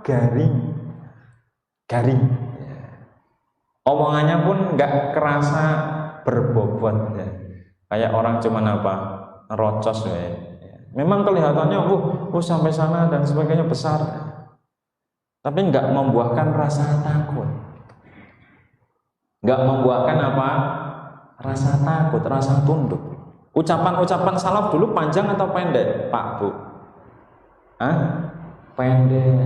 garing. Omongannya pun nggak kerasa berbobot ya. Kayak orang cuman apa? Rocos ya. Memang kelihatannya sampai sana dan sebagainya besar. Tapi nggak membuahkan rasa takut. Nggak membuahkan apa? Rasa takut, rasa tunduk. Ucapan-ucapan salaf dulu panjang atau pendek, Pak Bu? Pendek.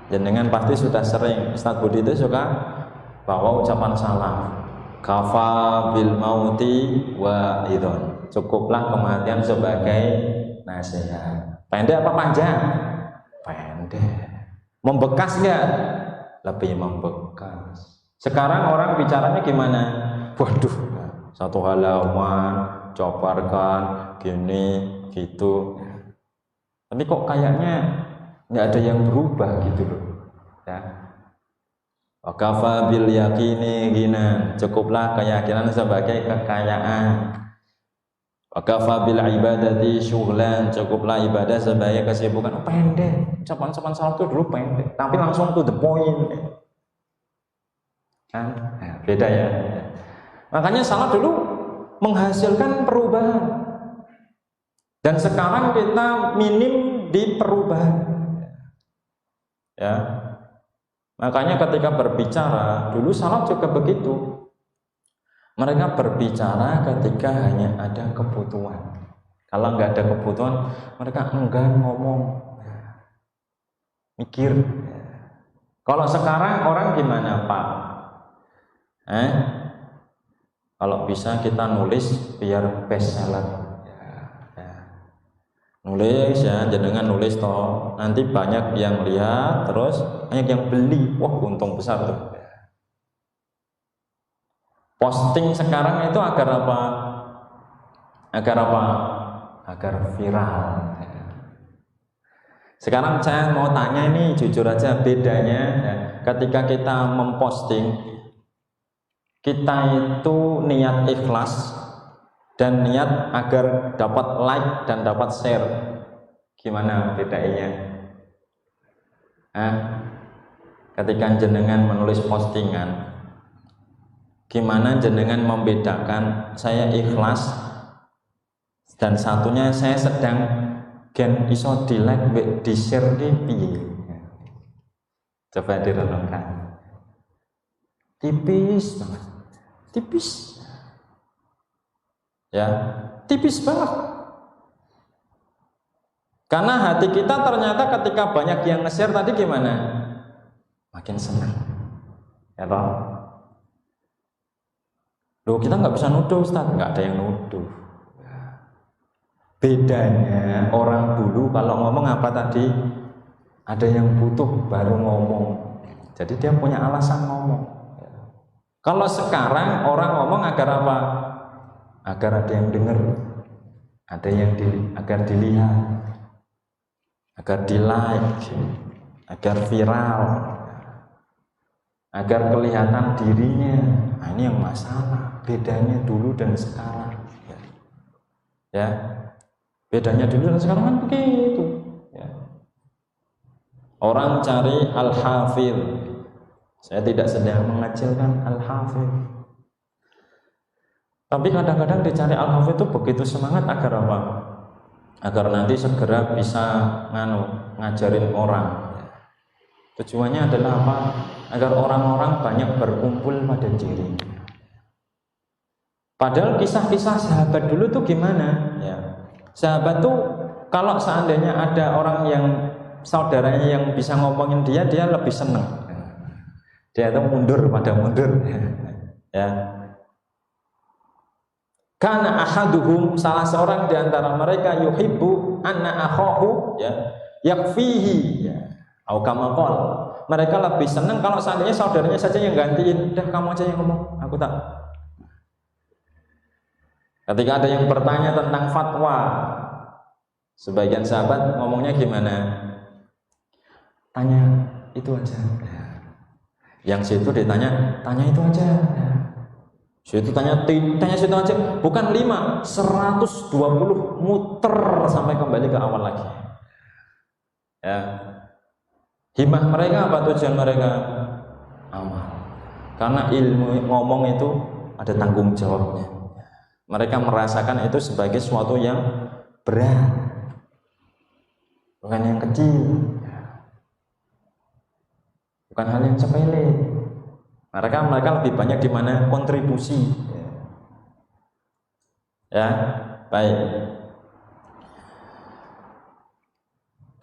Jenengan pasti sudah sering, Ustaz Budi itu suka bawa ucapan salaf. Kafa bil mauti wa idon. Cukuplah kematian sebagai nasihat. Pendek apa panjang? Pendek. Membekas nggak? Lebih membekas. Sekarang orang bicaranya gimana? Waduh, satu halaman coparkan gini gitu, tapi kok kayaknya nggak ada yang berubah gitu loh ya. Wakafa bil yakini gina, cukuplah keyakinan sebagai kekayaan. Wakafa bil ibadati syughlan, cukuplah ibadah sebagai kesibukan. Pendek, ucapan salaf itu dulu pendek tapi langsung to the point kan. Beda ya. Makanya salaf dulu menghasilkan perubahan, dan sekarang kita minim di perubahan ya. Makanya ketika berbicara dulu salaf juga begitu, mereka berbicara ketika hanya ada kebutuhan. Kalau nggak ada kebutuhan mereka enggan ngomong, mikir. Kalau sekarang orang gimana Pak? Kalau bisa kita nulis biar best seller ya. Nulis ya, jenengan nulis toh, nanti banyak yang lihat, terus banyak yang beli, wah untung besar tuh. Posting sekarang itu agar apa? Agar viral ya. Sekarang saya mau tanya ini jujur aja, bedanya ya, ketika kita memposting, kita itu niat ikhlas dan niat agar dapat like dan dapat share. Gimana bedanya? Ketika jenengan menulis postingan, gimana jenengan membedakan saya ikhlas dan satunya saya sedang gen iso di like di share di piye? Coba direnungkan. Tipis banget. Tipis ya, tipis banget. Karena hati kita ternyata ketika banyak yang nge-share tadi gimana? Makin senang ya toh. Loh, kita nggak bisa nuduh Ustaz, nggak ada yang nuduh. Bedanya orang dulu kalau ngomong apa tadi, ada yang butuh baru ngomong, jadi dia punya alasan ngomong. Kalau sekarang orang ngomong agar apa? Agar ada yang dengar, ada yang agar dilihat, agar di like, agar viral, agar kelihatan dirinya. Nah, ini yang masalah. Bedanya dulu dan sekarang. Ya, bedanya dulu dan sekarang kan begitu. Ya. Orang cari al-hafidh. Saya tidak sedang mengecilkan al-hafidh. Tapi kadang-kadang dicari al-hafidh itu begitu semangat agar apa? Agar nanti segera bisa ngajarin orang. Tujuannya adalah apa? Agar orang-orang banyak berkumpul pada diri. Padahal kisah-kisah sahabat dulu tuh gimana? Ya. Sahabat tuh kalau seandainya ada orang yang saudaranya yang bisa ngomongin dia lebih seneng. Dia tuh mundur pada mundur. Ya. Karena ahaduhum, salah seorang di antara mereka, yuhibbu anna akhahu ya yakfihi ya. Au kama qol. Mereka lebih senang kalau seandainya saudaranya saja yang gantiin. Udah kamu aja yang ngomong, aku tak. Ketika ada yang bertanya tentang fatwa, sebagian sahabat ngomongnya gimana? Tanya itu aja. Yang situ ditanya, tanya itu aja. Situ tanya situ aja. Bukan 5, 120 muter sampai kembali ke awal lagi. Ya. Himmah mereka apa tujuan mereka? Amal. Karena ilmu ngomong itu ada tanggung jawabnya. Mereka merasakan itu sebagai sesuatu yang berat, bukan yang kecil, bukan hal yang sepele. Mereka lebih banyak di mana kontribusi. Ya, baik.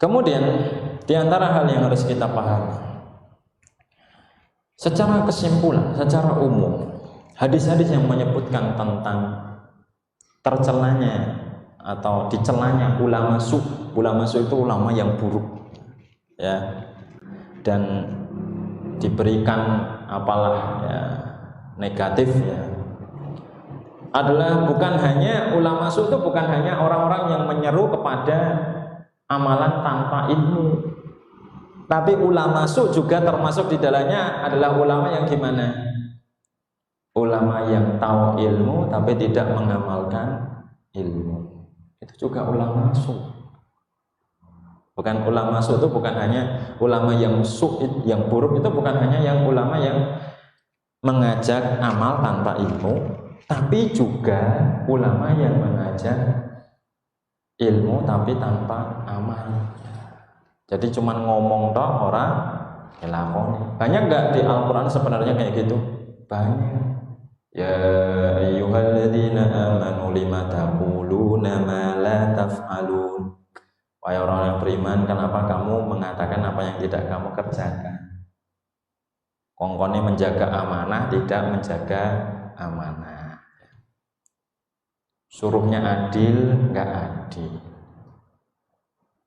Kemudian di antara hal yang harus kita pahami, secara kesimpulan, secara umum, hadis-hadis yang menyebutkan tentang tercelanya atau dicelanya ulama su itu ulama yang buruk, ya, dan diberikan apalah ya negatif ya, adalah bukan hanya ulama su itu bukan hanya orang-orang yang menyeru kepada amalan tanpa ilmu, tapi ulama su juga termasuk di dalamnya adalah ulama yang gimana? Ulama yang tahu ilmu tapi tidak mengamalkan ilmu. Itu juga ulama su. Bukan ulama su itu bukan hanya ulama yang su, yang buruk itu bukan hanya yang ulama yang mengajak amal tanpa ilmu, tapi juga ulama yang mengajak ilmu tapi tanpa amal. Jadi cuman ngomong tok orang ngelakoni. Banyak enggak di Al-Qur'an sebenarnya kayak gitu? Banyak. Ya ayyuhalladzina amanu lima taquluna ma la taf'alun. Wahai orang yang beriman, kenapa kamu mengatakan apa yang tidak kamu kerjakan? Kongkone menjaga amanah, tidak menjaga amanah. Suruhnya adil, enggak adil.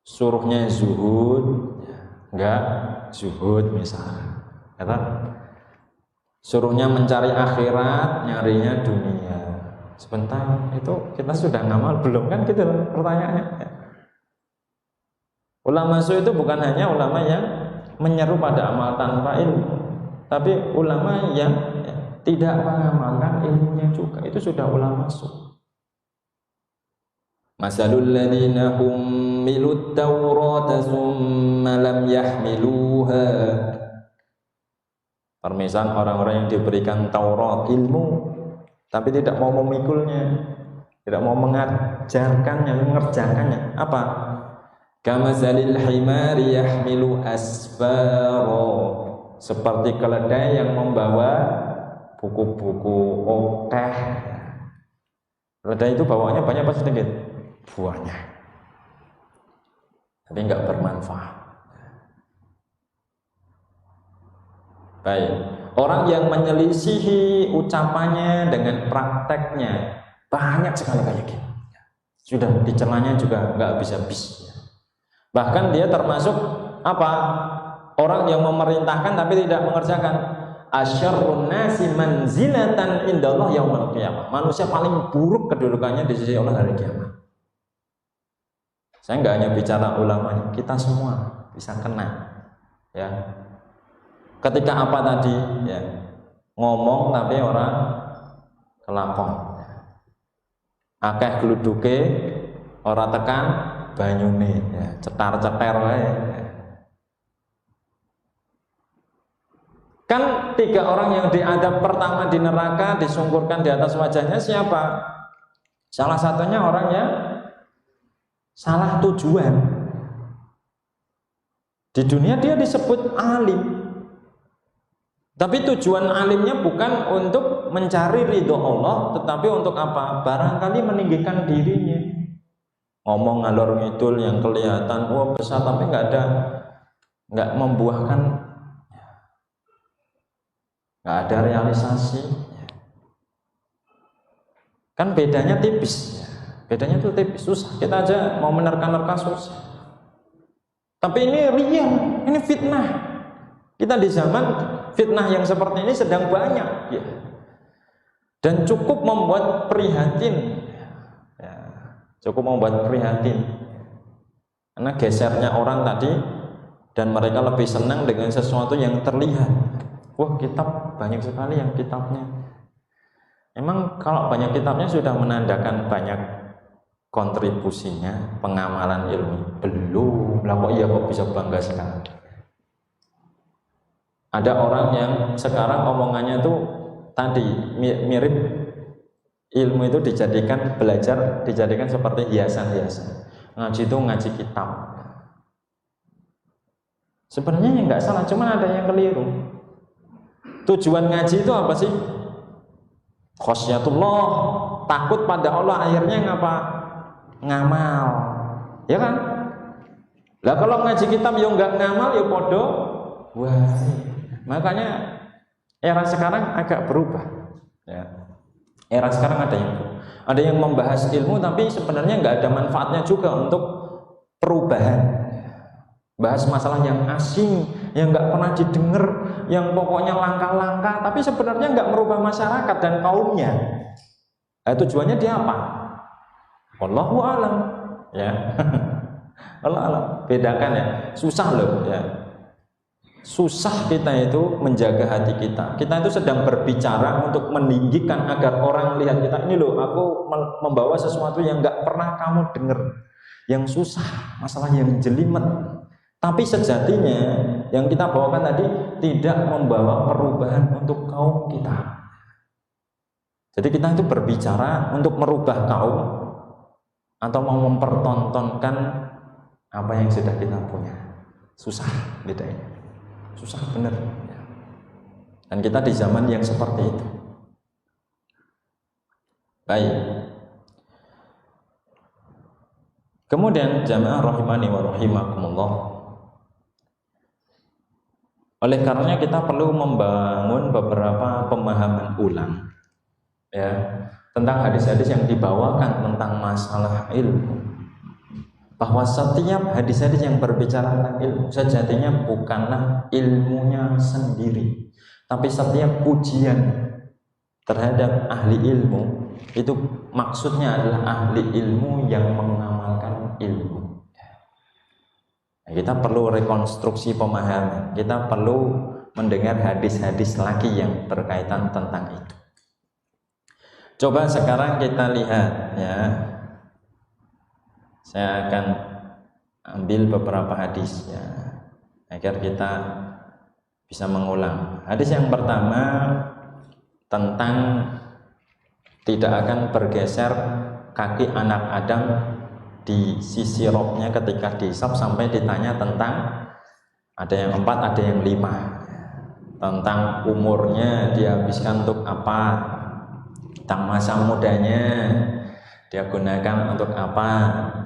Suruhnya zuhud, enggak zuhud misalnya. Kata suruhnya mencari akhirat, nyarinya dunia. Sebentar, itu kita sudah ngamal belum kan gitu pertanyaannya. Ulama su itu bukan hanya ulama yang menyeru pada amal tanpa ilmu, tapi ulama yang tidak mengamalkan ilmunya juga. Itu sudah ulama su. Masalul ladzina hummilut tawrata tsumma lam yahmiluha. Permisalan orang-orang yang diberikan Taurat ilmu tapi tidak mau memikulnya, tidak mau mengajarkannya, mengerjakannya. Apa? Kamazalil himari yahmilu asfaro. Seperti keledai yang membawa buku-buku okeh. Keledai itu bawaannya banyak apa sedikit? Buahnya. Tapi enggak bermanfaat. Baik, orang yang menyelisihi ucapannya dengan prakteknya banyak sekali kayak gini. Sudah dicelanya juga nggak habis-habis. Bahkan dia termasuk apa? Orang yang memerintahkan tapi tidak mengerjakan. Asyarrun nasi manzilatan indallah yaumil qiyamah. Manusia paling buruk kedudukannya di sisi Allah hari kiamat. Saya nggak hanya bicara ulamanya, kita semua bisa kena, ya. Ketika apa tadi ya, ngomong tapi orang kelakon, akeh gluduke ora tekan banyune ya, cetar-ceter wae. Kan 3 orang yang diadab pertama di neraka disungkurkan di atas wajahnya siapa? Salah satunya orang yang salah tujuan. Di dunia dia disebut alim, tapi tujuan alimnya bukan untuk mencari ridho Allah, tetapi untuk apa? Barangkali meninggikan dirinya. Ngomong ngalor ngidul yang kelihatan wah besar, tapi nggak membuahkan, nggak ada realisasi. Kan bedanya tipis, bedanya tuh tipis, susah. Kita aja mau menerka-nerka susah. Tapi ini real, ini fitnah. Kita di zaman fitnah yang seperti ini sedang banyak, ya. Dan cukup membuat prihatin, ya. Cukup membuat prihatin. Karena gesernya orang tadi, dan mereka lebih senang dengan sesuatu yang terlihat. Wah, kitab banyak sekali yang kitabnya. Emang kalau banyak kitabnya sudah menandakan banyak kontribusinya, pengamalan ilmu? Belum. Lah kok iya kok bisa bangga sekali? Ada orang yang sekarang omongannya tuh tadi mirip ilmu itu dijadikan belajar, dijadikan seperti hiasan-hiasan. Ngaji itu ngaji kitab. Sebenarnya yang nggak salah, cuman ada yang keliru. Tujuan ngaji itu apa sih? Khosyatullah, takut pada Allah. Akhirnya ngapa? Ngamal, ya kan? Lah kalau ngaji kitab yang nggak ngamal ya podo. Wah, makanya era sekarang agak berubah, ya. Era sekarang ada yang membahas ilmu tapi sebenarnya nggak ada manfaatnya juga untuk perubahan. Bahas masalah yang asing, yang nggak pernah didengar, yang pokoknya langka-langka, tapi sebenarnya nggak merubah masyarakat dan kaumnya. Nah, tujuannya dia apa? Wallahu a'lam, ya. Allah alam, bedakan ya. Susah loh, ya. Susah kita itu menjaga hati kita. Kita itu sedang berbicara untuk meninggikan agar orang lihat kita. Ini loh, aku membawa sesuatu yang nggak pernah kamu dengar, yang susah, masalah yang jelimet. Tapi sejatinya yang kita bawakan tadi tidak membawa perubahan untuk kaum kita. Jadi kita itu berbicara untuk merubah kaum atau mau mempertontonkan apa yang sudah kita punya. Susah bedanya, susah bener. Dan kita di zaman yang seperti itu. Baik. Kemudian jamaah rahimani wa rahimakumullah, oleh karenanya kita perlu membangun beberapa pemahaman ulang, ya, tentang hadis-hadis yang dibawakan tentang masalah ilmu, bahwa setiap hadis-hadis yang berbicara tentang ilmu sejatinya bukanlah ilmunya sendiri, tapi setiap pujian terhadap ahli ilmu itu maksudnya adalah ahli ilmu yang mengamalkan ilmu. Nah, kita perlu rekonstruksi pemahaman, kita perlu mendengar hadis-hadis lagi yang berkaitan tentang itu. Coba sekarang kita lihat, ya. Saya akan ambil beberapa hadis, ya, agar kita bisa mengulang. Hadis yang pertama tentang tidak akan bergeser kaki anak Adam di sisi roknya ketika dihisab sampai ditanya tentang, ada yang 4, ada yang 5, tentang umurnya dihabiskan untuk apa, tentang masa mudanya dia gunakan untuk apa,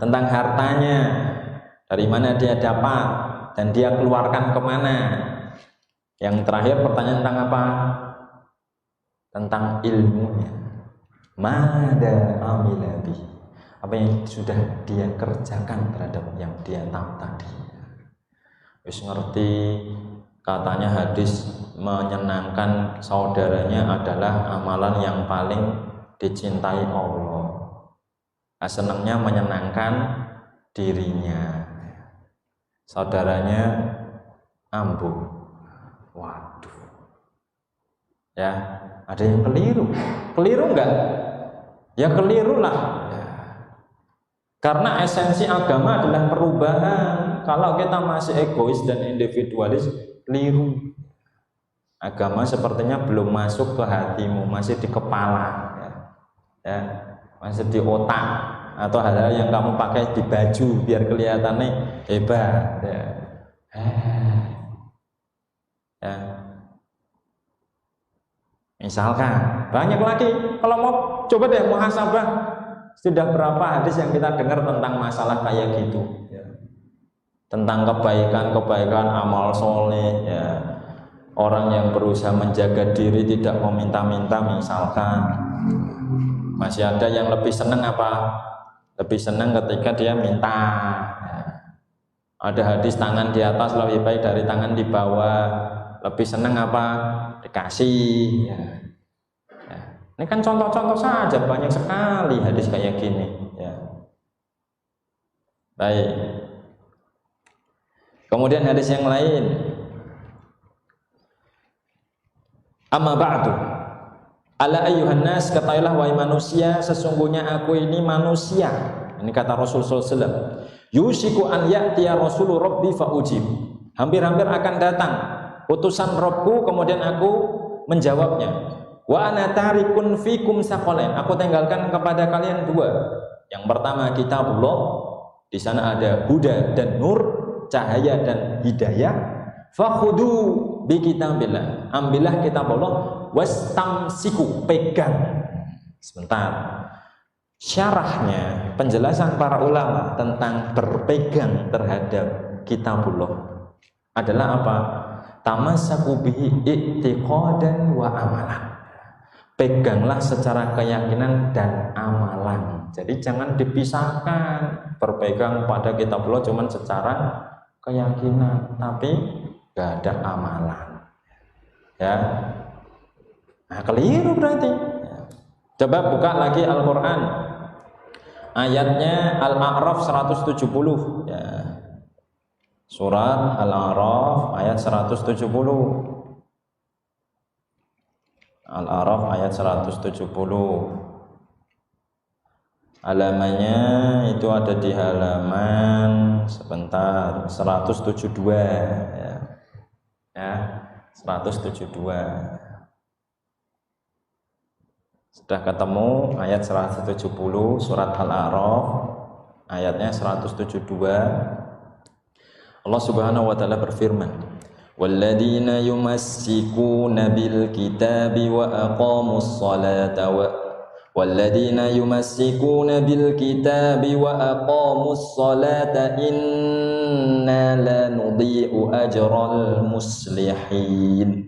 tentang hartanya dari mana dia dapat dan dia keluarkan kemana. Yang terakhir pertanyaan tentang apa? Tentang ilmunya. Mada amilabi, apa yang sudah dia kerjakan terhadap yang dia tahu tadi. Wis ngerti, katanya hadis menyenangkan saudaranya adalah amalan yang paling dicintai Allah. Nah, senangnya menyenangkan dirinya, saudaranya ampuh. Waduh, ya, ada yang keliru enggak? Ya keliru lah, ya. Karena esensi agama adalah perubahan. Kalau kita masih egois dan individualis, keliru. Agama sepertinya belum masuk ke hatimu, masih di kepala, ya, masih di otak, atau hal-hal yang kamu pakai di baju biar kelihatannya hebat, ya. Ya. Misalkan banyak lagi, kalau mau coba deh muhasabah, sudah berapa hadis yang kita dengar tentang masalah kayak gitu ya. Tentang kebaikan amal soleh ya. Orang yang berusaha menjaga diri tidak meminta-minta misalkan. Masih ada yang lebih senang apa? Lebih senang ketika dia minta ya. Ada hadis tangan di atas lebih baik dari tangan di bawah. Lebih senang apa? Dikasih ya. Ya. Ini kan contoh-contoh saja, banyak sekali hadis kayak gini ya. Baik. Kemudian hadis yang lain, amma ba'du, ala ayyuhan nas, katakanlah wahai manusia, sesungguhnya aku ini manusia. Ini kata Rasul SAW. Yusiku an ya'tiya rasulu rabbi fa'ujib. Hampir-hampir akan datang utusan Rabbku, kemudian aku menjawabnya. Wa ana tarikun fikum saqalain. Aku tinggalkan kepada kalian dua. Yang pertama kitabullah, di sana ada huda dan nur, cahaya dan hidayah. Fakhudu bi kitabillah. Ambillah kitab Allah, wastamsiku, pegang. Sebentar. Syarahnya, penjelasan para ulama tentang berpegang terhadap kitabullah adalah apa? Tamassaku bihi i'tiqadan wa amalan. Peganglah secara keyakinan dan amalan. Jadi jangan dipisahkan. Berpegang pada kitabullah cuma secara keyakinan, tapi gak ada amalan. Ya. Nah, keliru berarti. Coba buka lagi Al-Qur'an. Ayatnya Al-A'raf 170 ya. Surat Al-A'raf ayat 170. Al-A'raf ayat 170. Halamannya itu ada di halaman sebentar 172 ya. Ya, 172. Sudah ketemu ayat 170 surat Al-A'raf ayatnya 172. Allah Subhanahu wa taala berfirman, "Walladzina yumassikuna bil kitabi wa aqamus salata walladzina yumassikuna bil kitabi wa aqamus salata inna la nudhi'u ajral muslihin."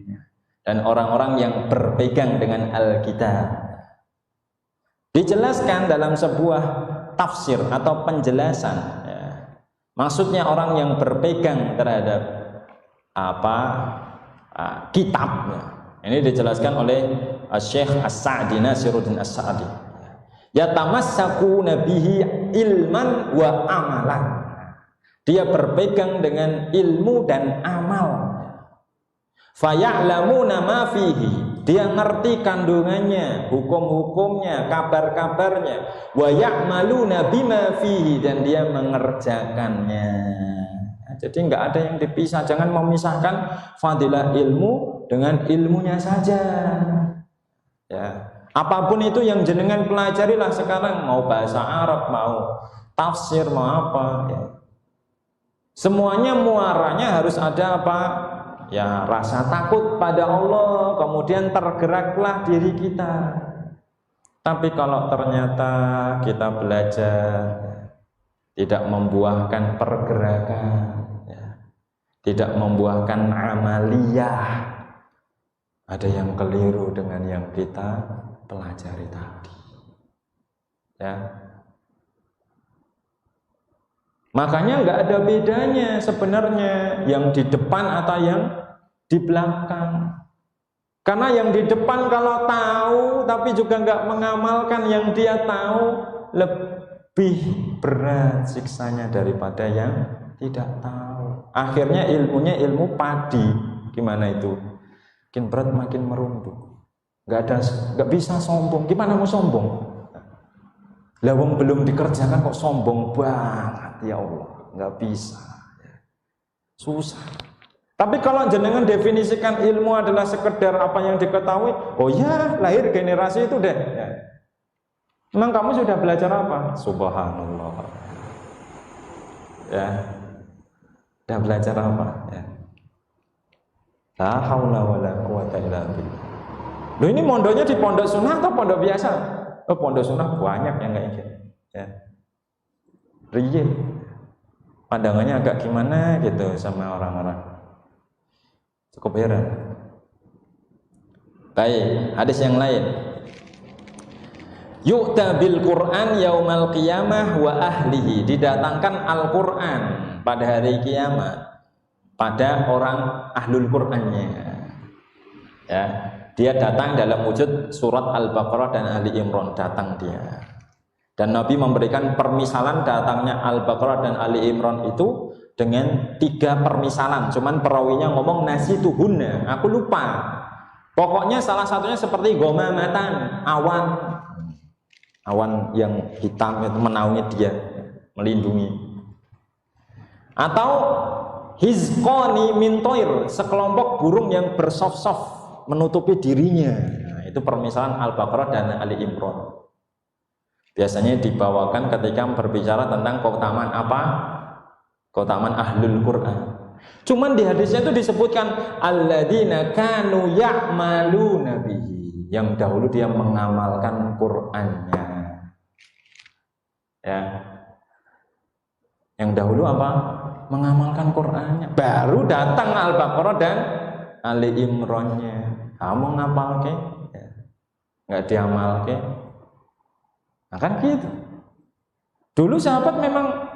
Dan orang-orang yang berpegang dengan Alkitab. Dijelaskan dalam sebuah tafsir atau penjelasan. Maksudnya orang yang berpegang terhadap kitab. Ini dijelaskan oleh Syekh As-Sa'di, Nasiruddin As-Sa'di. Yatamassaku nabihi ilman wa amalan. Dia berpegang dengan ilmu dan amal. Faya'lamuna ma fihi. Dia ngerti kandungannya, hukum-hukumnya, kabar-kabarnya. Wa ya'maluna bima fihi, dan dia mengerjakannya. Jadi nggak ada yang dipisah. Jangan memisahkan fadilah ilmu dengan ilmunya saja. Ya, apapun itu yang jenengan pelajarilah sekarang, mau bahasa Arab, mau tafsir, mau apa. Ya. Semuanya muaranya harus ada apa? Ya, rasa takut pada Allah, kemudian tergeraklah diri kita. Tapi kalau ternyata kita belajar tidak membuahkan pergerakan, ya, tidak membuahkan amaliyah, ada yang keliru dengan yang kita pelajari tadi. Ya. Makanya nggak ada bedanya sebenarnya yang di depan atau yang di belakang. Karena yang di depan kalau tahu tapi juga nggak mengamalkan yang dia tahu, lebih berat siksanya daripada yang tidak tahu. Akhirnya ilmunya ilmu padi. Gimana itu? Makin berat makin merunduk. Nggak bisa sombong. Gimana mau sombong? Lawang belum dikerjakan kok sombong banget, ya Allah, nggak bisa, susah. Tapi kalau jenengan definisikan ilmu adalah sekedar apa yang diketahui, oh ya, lahir generasi itu deh. Ya. Memang kamu sudah belajar apa? Subhanallah. Ya. Udah belajar apa? Ya. La haula wala quwata illa billah. Loh, ini mondoknya di pondok sunnah atau pondok biasa? Oh, pondok sunnah banyak yang kayak gitu. Ya. Riye. Pandangannya agak gimana gitu sama orang-orang. Cukup heran. Baik, hadis yang lain. Yu'ta bil Qur'an yaumal qiyamah wa ahlihi. Didatangkan Al-Qur'an pada hari kiamat pada orang ahlul Qur'annya. Ya, dia datang dalam wujud surat Al-Baqarah dan Ali Imran, datang dia. Dan Nabi memberikan permisalan datangnya Al-Baqarah dan Ali Imran itu dengan 3 permisalan. Cuman perawinya ngomong nasituhunna, aku lupa. Pokoknya salah satunya seperti ghamamatan, awan yang hitam itu menaungi dia, melindungi. Atau hizqani min toir, sekelompok burung yang bersof-sof menutupi dirinya. Nah, itu permisalan Al-Baqarah dan Ali Imran. Biasanya dibawakan ketika berbicara tentang keutamaan apa? Keutamaan ahlul Quran. Cuman di hadisnya itu disebutkan alladzina kanu ya'maluna bihi, yang dahulu dia mengamalkan Qur'annya. Ya. Yang dahulu apa? Mengamalkan Qur'annya. Baru datang Al-Baqarah dan Ali Imran-nya. Kamu ngapal ke? Ya. Nggak diamal ke? Nah, kan gitu. Dulu sahabat memang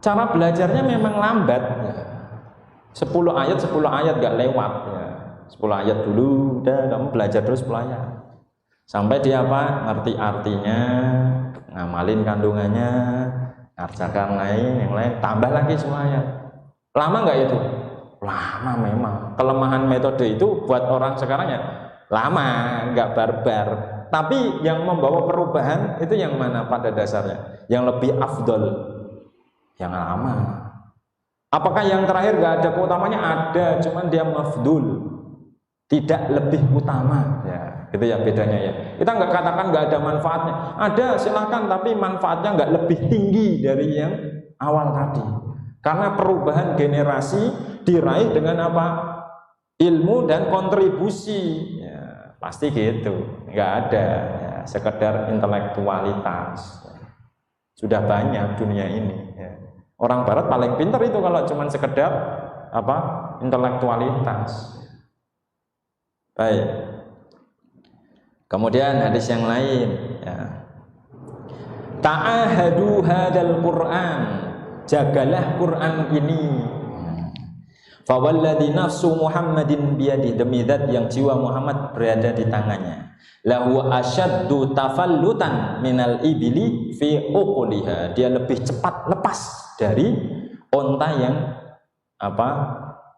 cara belajarnya memang lambat. Ya. 10 ayat nggak lewat. Ya. 10 ayat dulu, udah kamu belajar terus 10 ayat. Sampai dia apa? Ngerti artinya, ngamalin kandungannya, ngerjakan yang lain, tambah lagi 10 ayat. Lama nggak itu? Lama memang. Kelemahan metode itu buat orang sekarang ya lama, nggak barbar. Tapi yang membawa perubahan itu yang mana pada dasarnya? Yang lebih afdol, yang lama. Apakah yang terakhir nggak ada keutamanya? Ada, cuman dia mafdul, tidak lebih utama. Ya, itu ya bedanya ya. Kita nggak katakan nggak ada manfaatnya. Ada, silahkan, tapi manfaatnya nggak lebih tinggi dari yang awal tadi. Karena perubahan generasi diraih dengan apa? Ilmu dan kontribusi. Pasti gitu, nggak ada ya, sekedar intelektualitas. Sudah banyak dunia ini. Ya. Orang Barat paling pintar itu kalau cuma sekedar apa? Intelektualitas. Baik. Kemudian hadis yang lain. Ya. Ta'ahadu hadal Quran, jagalah Quran ini. Fawalladhi nafsu Muhammadin biyadih, demi zat yang jiwa Muhammad berada di tangannya. Lahu asyaddu tafallutan minal ibili fi uquliha, dia lebih cepat lepas dari onta yang apa?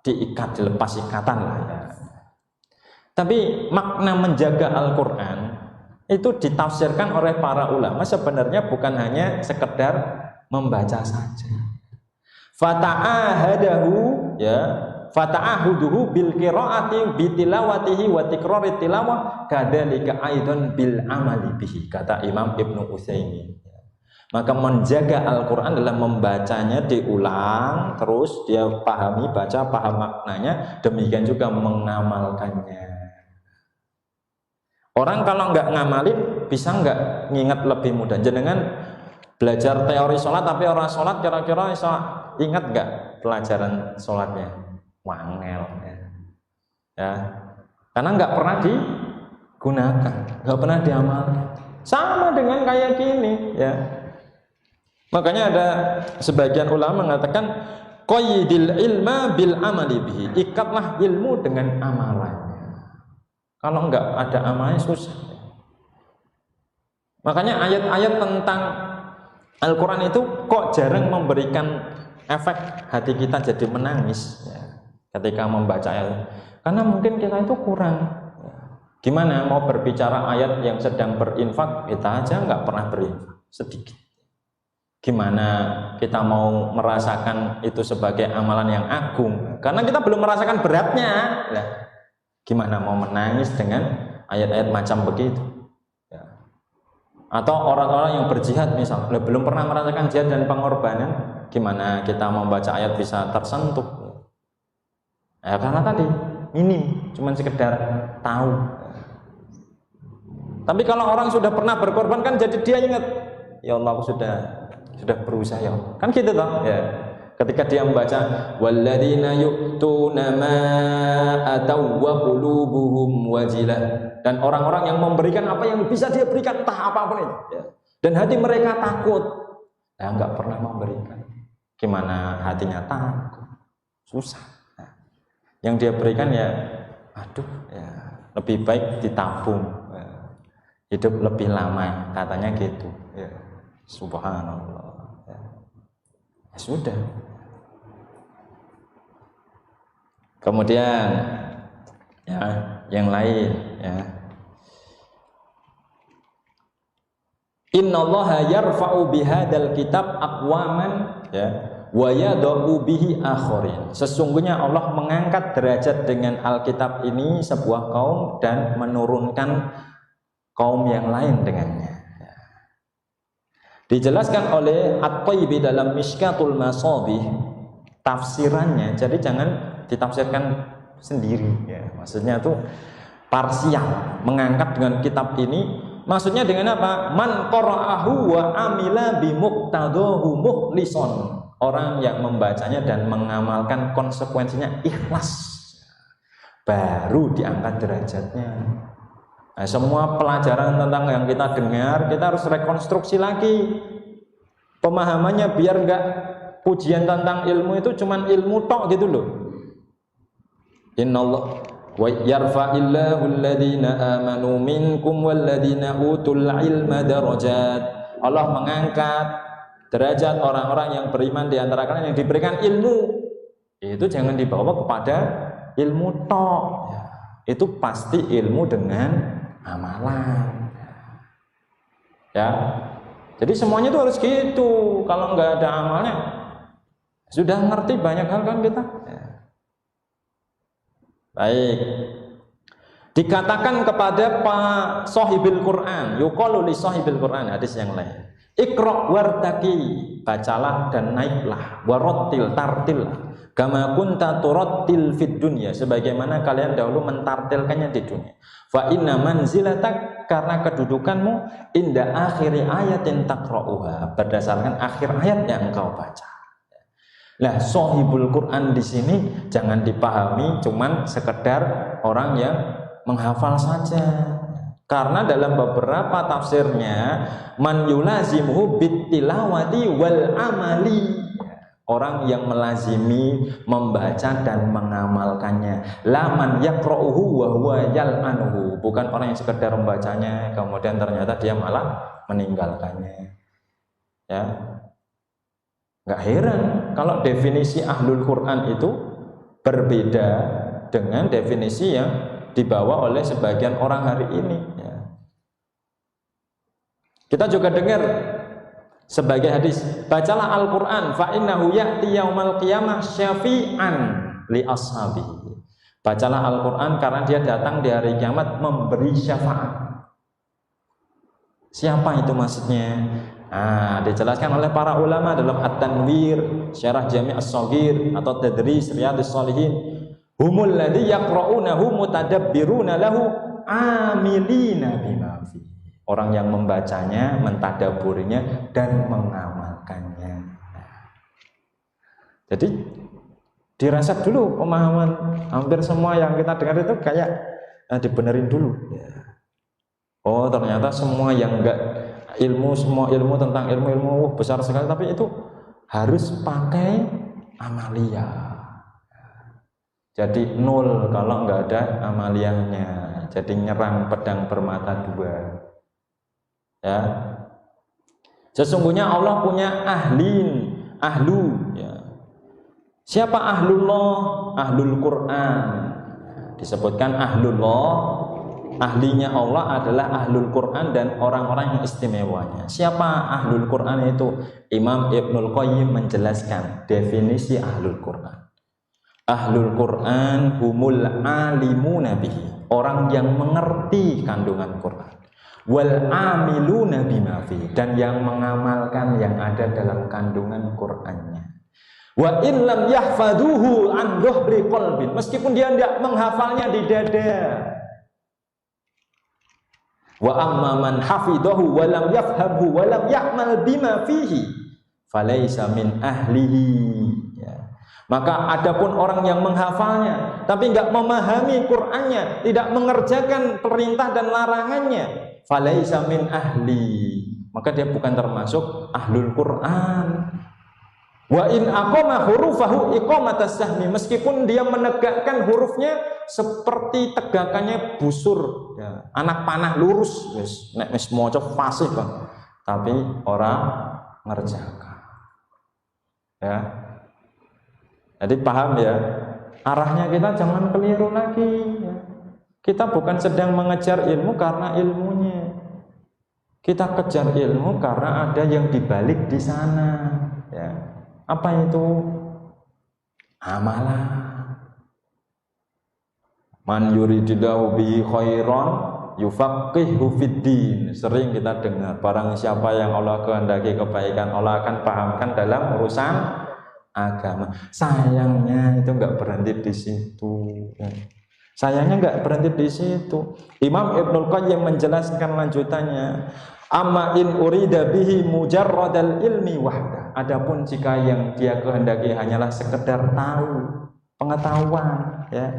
Diikat, dilepas ikatan lah ya. Tapi makna menjaga Al-Quran itu ditafsirkan oleh para ulama sebenarnya bukan hanya sekedar membaca saja. Fata'ahadahu ya, fata'ahuduhu bil qiraati bi tilawatihi wa tikrari tilawah kadzalika aidan bil amali bihi, kata Imam Ibnu Utsaimin. Maka menjaga Al-Quran adalah membacanya diulang terus, dia pahami, baca, paham maknanya, demikian juga mengamalkannya. Orang kalau nggak ngamalin bisa nggak ngingat lebih mudah. Jenengan belajar teori sholat tapi orang sholat kira-kira ingat nggak pelajaran sholatnya? Wangel ya. Karena nggak pernah digunakan, nggak pernah diamalkan. Sama dengan kayak gini ya. Makanya ada sebagian ulama mengatakan qayyidil ilma bil amali bihi, ikatlah ilmu dengan amalannya. Kalau nggak ada amalnya susah. Makanya ayat-ayat tentang Al-Quran itu kok jarang memberikan efek hati kita jadi menangis ya, ketika membaca ayat. Karena mungkin kita itu kurang. Gimana mau berbicara ayat yang sedang berinfak, kita aja nggak pernah berinfak sedikit. Gimana kita mau merasakan itu sebagai amalan yang agung? Karena kita belum merasakan beratnya. Nah, gimana mau menangis dengan ayat-ayat macam begitu? Ya. Atau orang-orang yang berjihad misalnya belum pernah merasakan jihad dan pengorbanan, gimana kita membaca ayat bisa tersentuh? Ya karena tadi minim, cuman sekedar tahu. Tapi kalau orang sudah pernah berkorban kan jadi dia ingat, ya Allah aku sudah berusaha ya Allah. Kan gitu toh ya. Ketika dia membaca walladzina yu'tuna ma ataw wa qulubuhum wajilah, dan orang-orang yang memberikan apa yang bisa dia berikan entah apapun itu ya. Dan hati mereka takut. Ya enggak pernah memberikan. Gimana hatinya takut? Susah. Nah, yang dia berikan ya aduh ya lebih baik ditabung. Ya. Hidup lebih lama katanya gitu ya. Subhanallah. Ya. Ya sudah. Kemudian ya yang lain ya. Innallaha yarfa'u bihadzal kitab aqwaman ya wa yad'u bihi akharin. Sesungguhnya Allah mengangkat derajat dengan Alkitab ini sebuah kaum dan menurunkan kaum yang lain dengannya. Dijelaskan oleh At-Thayyibi dalam Mishkatul Masabih tafsirannya, jadi jangan ditafsirkan sendiri ya. Maksudnya itu parsial, mengangkat dengan kitab ini maksudnya dengan apa? Man qara'ahu wa amila bi muqtadahu mukhlishon. Orang yang membacanya dan mengamalkan konsekuensinya ikhlas baru diangkat derajatnya. Nah, semua pelajaran tentang yang kita dengar kita harus rekonstruksi lagi pemahamannya biar enggak pujian tentang ilmu itu cuman ilmu tok gitu loh. Innallah wa yarfa'illahu alladhina amanu minkum walladhina utul ilma darajat. Allah mengangkat derajat orang-orang yang beriman di antara kalian yang diberikan ilmu. Itu jangan dibawa kepada ilmu tok. Ya, itu pasti ilmu dengan amalan. Ya. Jadi semuanya itu harus gitu. Kalau nggak ada amalnya sudah ngerti banyak hal kan kita. Ya. Baik. Dikatakan kepada Pak Sahibil Quran, yuqalu li Sahibil Quran, hadis yang lain. Iqra wartaqi, bacalah dan naiklah, warattil tartillah. Kama kunta turattil fid dunya, sebagaimana kalian dahulu mentartilkannya di dunia. Fa inna manzilatak, karena kedudukanmu inda akhiri ayatin taqra'uha, berdasarkan akhir ayat yang engkau baca. Nah, Shahibul Quran di sini jangan dipahami cuman sekedar orang yang menghafal saja. Karena dalam beberapa tafsirnya man yulazimuhu bittilawati wal amali, orang yang melazimi membaca dan mengamalkannya. Laman yaqra'uhu wa huwa yal'anuhu, bukan orang yang sekedar membacanya kemudian ternyata dia malah meninggalkannya. Ya. Nggak heran kalau definisi ahlul Quran itu berbeda dengan definisi yang dibawa oleh sebagian orang hari ini. Ya. Kita juga dengar sebagai hadis, bacalah Al-Quran fa innahu ya'ti yaumal qiyamah syafi'an li ashabihi. Bacalah Al-Quran karena dia datang di hari kiamat memberi syafaat. Siapa itu maksudnya? Nah, dijelaskan oleh para ulama dalam At-Tanwir, Syarah Jami' As-Shaghir atau Tadris Riyadhus Shalihin. Humul ladzi yaqra'unahu mutadabbiruna lahu amilina bima fi. Orang yang membacanya, mentadabburinya dan mengamalkannya. Jadi dirasak dulu pemahaman hampir semua yang kita dengar itu kayak dibenerin dulu. Oh, ternyata semua yang enggak semua ilmu tentang ilmu besar sekali, tapi itu harus pakai amalia. Jadi nol kalau nggak ada amaliyahnya, jadi nyerang pedang bermata dua. Ya, sesungguhnya Allah punya ahlu. Ya. Siapa ahlullah? Ahlul Quran. Disebutkan ahlullah. Ahlinya Allah adalah ahlul Quran dan orang-orang yang istimewanya. Siapa ahlul Quran itu? Imam Ibnul Qayyim menjelaskan definisi ahlul Quran. Ahlul Quran humul alimuna bihi, orang yang mengerti kandungan Quran. wal amiluna bima fi, dan yang mengamalkan yang ada dalam kandungan Qur'annya. Wa in lam yahfaduhu an dhuhri qalbin, meskipun dia tidak menghafalnya di dada. Wa amma man hafidahu wa lam yafhamhu wa lam ya'mal bima fihi falaysa min ahlihi. Ya. Maka adapun orang yang menghafalnya tapi enggak memahami Qur'annya, tidak mengerjakan perintah dan larangannya, falaysa min ahli, maka dia bukan termasuk ahlul Qur'an. Wa in aqama hurufahu iqamatas sahmi, meskipun dia menegakkan hurufnya seperti tegakannya busur, ya, anak panah lurus, nek wis maca fasih Bang, tapi orang ngerjakan. Ya. Jadi paham ya? Arahnya kita jangan keliru lagi, ya. Kita bukan sedang mengejar ilmu karena ilmunya. Kita kejar ilmu karena ada yang dibalik di sana, ya. Apa itu? Amalan. Man yuridillahu bihi khairan yufaqihu fiddin. Sering kita dengar, barang siapa yang Allah kehendaki kebaikan, Allah akan pahamkan dalam urusan agama. Sayangnya itu enggak berhenti di situ. Sayangnya enggak berhenti di situ. Imam Ibnul Qayyim menjelaskan lanjutannya, amma in urida bihi mujarradal ilmi wahda. Adapun jika yang dia kehendaki hanyalah sekedar tahu, pengetahuan, ya,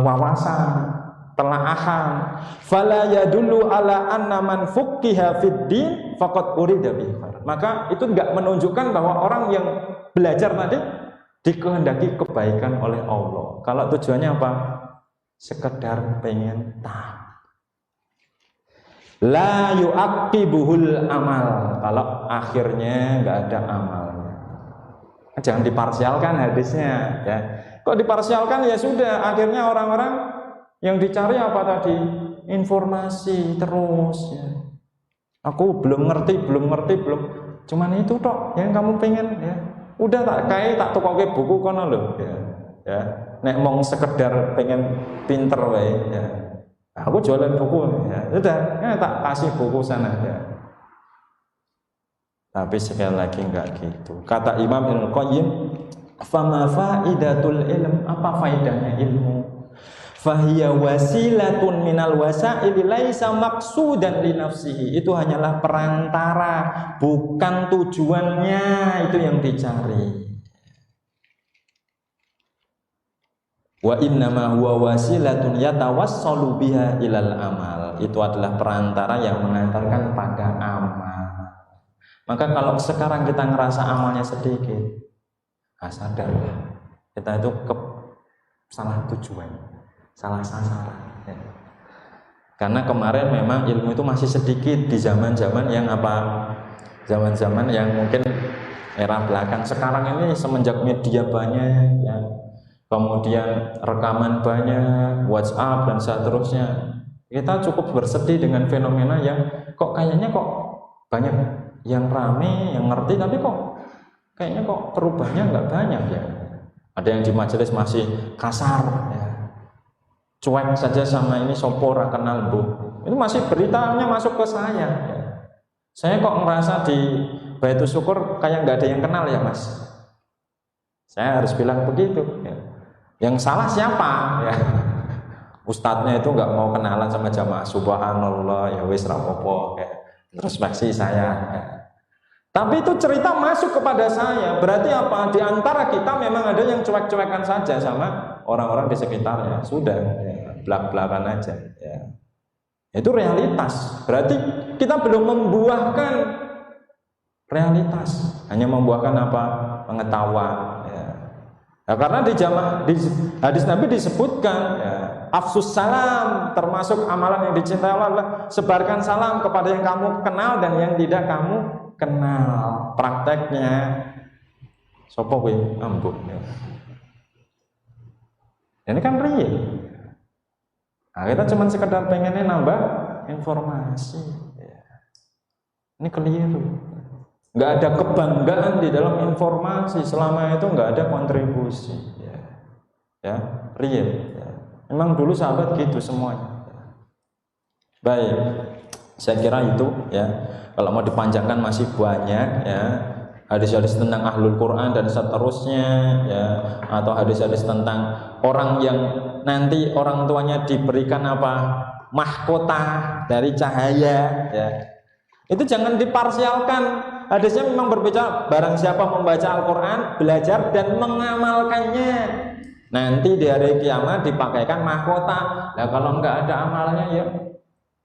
wawasan, telaahan, fala yadullu ala anna man fuqqiha fid din faqad urida bihi, maka itu enggak menunjukkan bahwa orang yang belajar tadi dikehendaki kebaikan oleh Allah. Kalau tujuannya apa? Sekedar pengen tahu. La yu'aqibuhul amal, kalau akhirnya nggak ada amalnya. Jangan diparsialkan hadisnya, ya. Kok diparsialkan? Ya sudah, akhirnya orang-orang yang dicari apa tadi? Informasi terus, ya. Aku belum ngerti, cuman itu tok yang kamu pengen, ya. Udah tak tukoke buku kono lho, ya. Ya. Nek mong sekedar pengen pinter wae, ya. Aku jualan buku, ya udah, ya, tak kasih buku sana, ya. Tapi sekali lagi enggak gitu. Kata Imam Ibnul Qayyim, fama faidatul ilm, apa faedahnya ilmu? Fahiya wasilatun minal wasaili laisa maqsudan li nafsihi. Itu hanyalah perantara, bukan tujuannya itu yang dicari. Wa innama huwa wasilatun yatawassalu biha ilal amal. Itu adalah perantara yang mengantarkan pada amal. Maka kalau sekarang kita ngerasa amalnya sedikit, sadarlah kita itu salah tujuan, salah sasaran, ya. Karena kemarin memang ilmu itu masih sedikit di zaman-zaman yang apa? Zaman-zaman yang mungkin era belakang. Sekarang ini semenjak media banyak, ya, kemudian rekaman banyak, WhatsApp dan seterusnya, kita cukup bersedih dengan fenomena yang kok kayaknya kok banyak yang rame, yang ngerti, tapi kok kayaknya kok perubahannya nggak banyak, ya. Ada yang di majelis masih kasar, ya, cuek saja sama ini sopo ra kenal bu, itu masih beritanya masuk ke saya, ya. Saya kok ngerasa di Baitul Syukur kayak nggak ada yang kenal ya mas. Saya harus bilang begitu, ya. Yang salah siapa, ya? Ustadznya itu nggak mau kenalan sama jamaah, subhanallah, ya wis rapopo, ya. Introspeksi saya, ya. Tapi itu cerita masuk kepada saya, berarti apa? Di antara kita memang ada yang cuek-cuekan saja sama orang-orang di sekitarnya, sudah, ya, belak-belakan aja, ya. Itu realitas, berarti kita belum membuahkan realitas, hanya membuahkan apa? Pengetahuan, ya. Nah, karena di hadis Nabi disebutkan, ya, afsus salam, termasuk amalan yang dicintai Allah, sebarkan salam kepada yang kamu kenal dan yang tidak kamu kenal. Prakteknya sopo kuwi ambuk, ya. Ini kan real. Nah, kita cuma sekedar pengennya nambah informasi, ya. Ini keliru. Nggak ada kebanggaan di dalam informasi selama itu nggak ada kontribusi, ya, ya, real, ya. Memang dulu sahabat gitu semuanya. Baik. Saya kira itu ya. Kalau mau dipanjangkan masih banyak ya. Hadis-hadis tentang ahlul Quran dan seterusnya ya, atau hadis-hadis tentang orang yang nanti orang tuanya diberikan apa? Mahkota dari cahaya ya. Itu jangan diparsialkan. Hadisnya memang berbicara barang siapa membaca Al-Quran, belajar dan mengamalkannya, nanti di hari kiamat dipakaikan mahkota. Nah kalau nggak ada amalnya ya,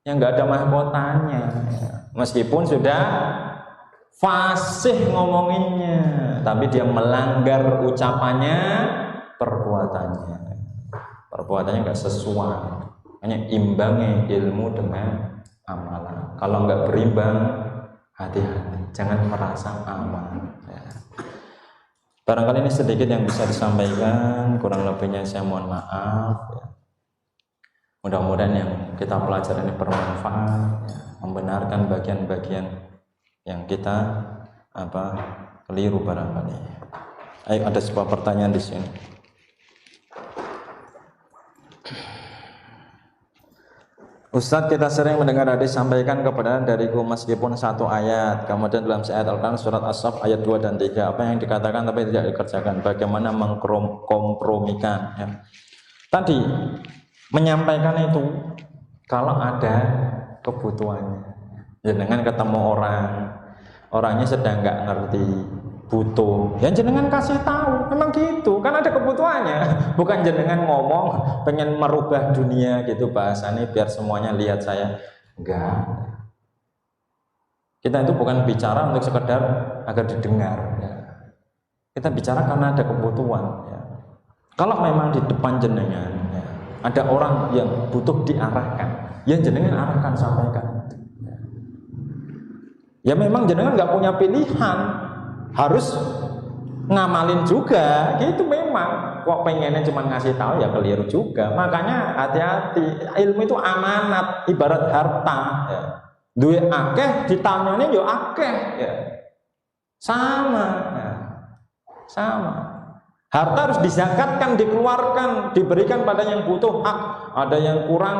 yang nggak ada mahkotanya. Meskipun sudah fasih ngomonginnya, tapi dia melanggar ucapannya, perbuatannya nggak sesuai. Hanya imbangi ilmu dengan amalan. Kalau nggak berimbang, hati-hati, jangan merasa aman ya. Barangkali ini sedikit yang bisa disampaikan, kurang lebihnya saya mohon maaf ya. Mudah-mudahan yang kita pelajari ini bermanfaat ya, membenarkan bagian-bagian yang kita keliru barangkali. Ayo, ada sebuah pertanyaan di sini. Ustadz, kita sering mendengar hadis sampaikan kebenaran dariku meskipun satu ayat, kemudian dalam ayat Al-Quran surat As-Saff ayat 2 dan 3 apa yang dikatakan tapi tidak dikerjakan, bagaimana mengkompromikan ya. Tadi menyampaikan itu kalau ada kebutuhannya ya, dengan ketemu orangnya sedang nggak ngerti, butuh, ya jenengan kasih tahu, memang gitu, kan ada kebutuhannya, bukan jenengan ngomong pengen merubah dunia gitu bahasanya biar semuanya lihat saya, enggak. Kita itu bukan bicara untuk sekedar agar didengar ya. Kita bicara karena ada kebutuhan ya. Kalau memang di depan jenengan ya, ada orang yang butuh diarahkan, ya jenengan arahkan, sampaikan ya. Memang jenengan nggak punya pilihan, harus ngamalin juga gitu. Memang kok pengennya cuma ngasih tahu ya keliru juga. Makanya hati-hati, ilmu itu amanat, ibarat harta ya. Duit akeh ditanyanya yo akeh ya. Sama ya. Sama. Harta harus dizakatkan, dikeluarkan, diberikan pada yang butuh hak. Ada yang kurang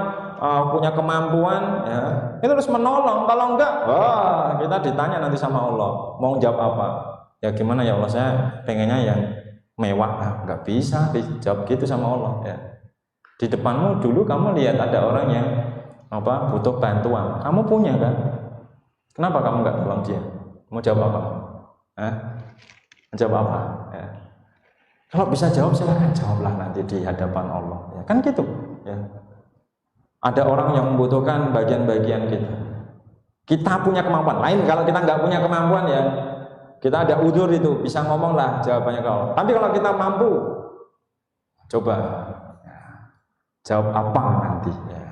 punya kemampuan ya, itu harus menolong. Kalau enggak, wah, kita ditanya nanti sama Allah mau jawab apa. Ya gimana ya Allah, saya pengennya yang mewah. Nggak bisa dijawab gitu sama Allah ya. Di depanmu dulu kamu lihat ada orang yang butuh bantuan, kamu punya kan, kenapa kamu nggak tolong dia? Mau jawab apa? Jawab apa ya. Kalau bisa jawab silahkan jawablah nanti di hadapan Allah ya, kan gitu ya. Ada orang yang membutuhkan bagian-bagian kita punya kemampuan lain. Kalau kita nggak punya kemampuan ya, kita ada udzur itu, bisa ngomong lah jawabannya ke Allah. Tapi kalau kita mampu, coba jawab apa nanti ya.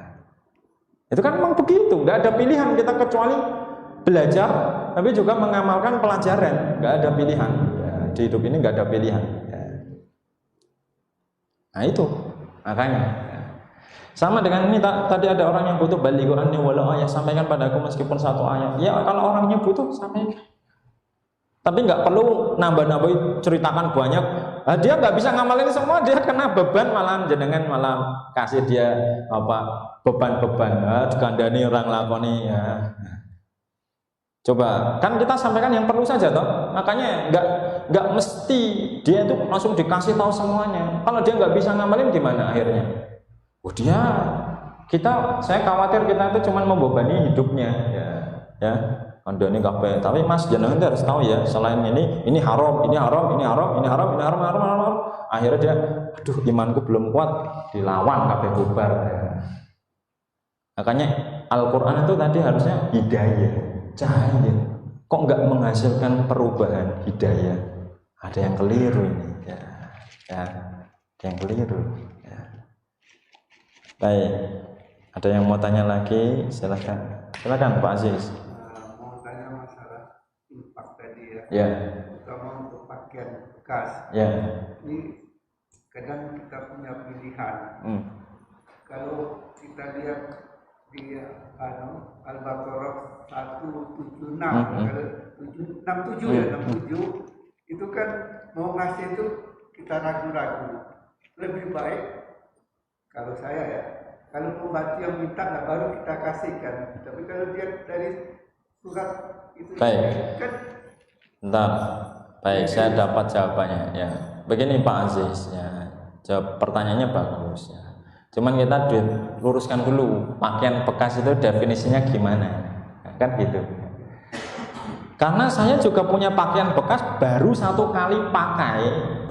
Itu kan memang begitu, nggak ada pilihan kita kecuali belajar, tapi juga mengamalkan pelajaran. Nggak ada pilihan ya. Di hidup ini nggak ada pilihan ya. Nah itu makanya ya. Sama dengan ini tadi ada orang yang butuh, balighu anni walau ayat, sampaikan padaku meskipun satu ayat. Ya kalau orangnya butuh sampaikan. Tapi nggak perlu nambah-nambah ceritakan banyak. Dia nggak bisa ngamalin semua, dia kena beban, malah jenengan malah kasih dia beban-beban. Dikandani orang lakoni ya. Coba kan kita sampaikan yang perlu saja toh. Makanya nggak mesti dia itu langsung dikasih tahu semuanya. Kalau dia nggak bisa ngamalin gimana akhirnya? Saya khawatir kita itu cuma membebani hidupnya ya. Kandani kabeh. Tapi Mas jenengan harus tahu ya, selain ini haram, ini haram, ini haram, ini haram, ini haram, haram. Akhirnya dia, aduh imanku belum kuat, dilawan kabeh bubar ya. Makanya Al-Qur'an itu tadi harusnya hidayah, cahaya. Kok nggak menghasilkan perubahan hidayah? Ada yang keliru ini ya. Ada yang keliru ya. Baik. Ada yang mau tanya lagi? Silakan Pak Aziz. Ya. Terutama untuk pakaian bekas. Ya. Ini kadang kita punya pilihan. Kalau kita lihat di Al-Baqarah 176, kalau 67 ya, 67 itu kan mau ngasih itu kita ragu-ragu. Lebih baik kalau saya ya, kalau pembantu yang minta lah baru kita kasihkan. Tapi kalau dia dari surat itu baik. kan Bentar. Baik, saya dapat jawabannya ya. Begini Pak Aziz ya. Jawab pertanyaannya bagus ya. Cuman kita luruskan dulu pakaian bekas itu definisinya gimana. Kan gitu. Karena saya juga punya pakaian bekas baru 1 kali pakai,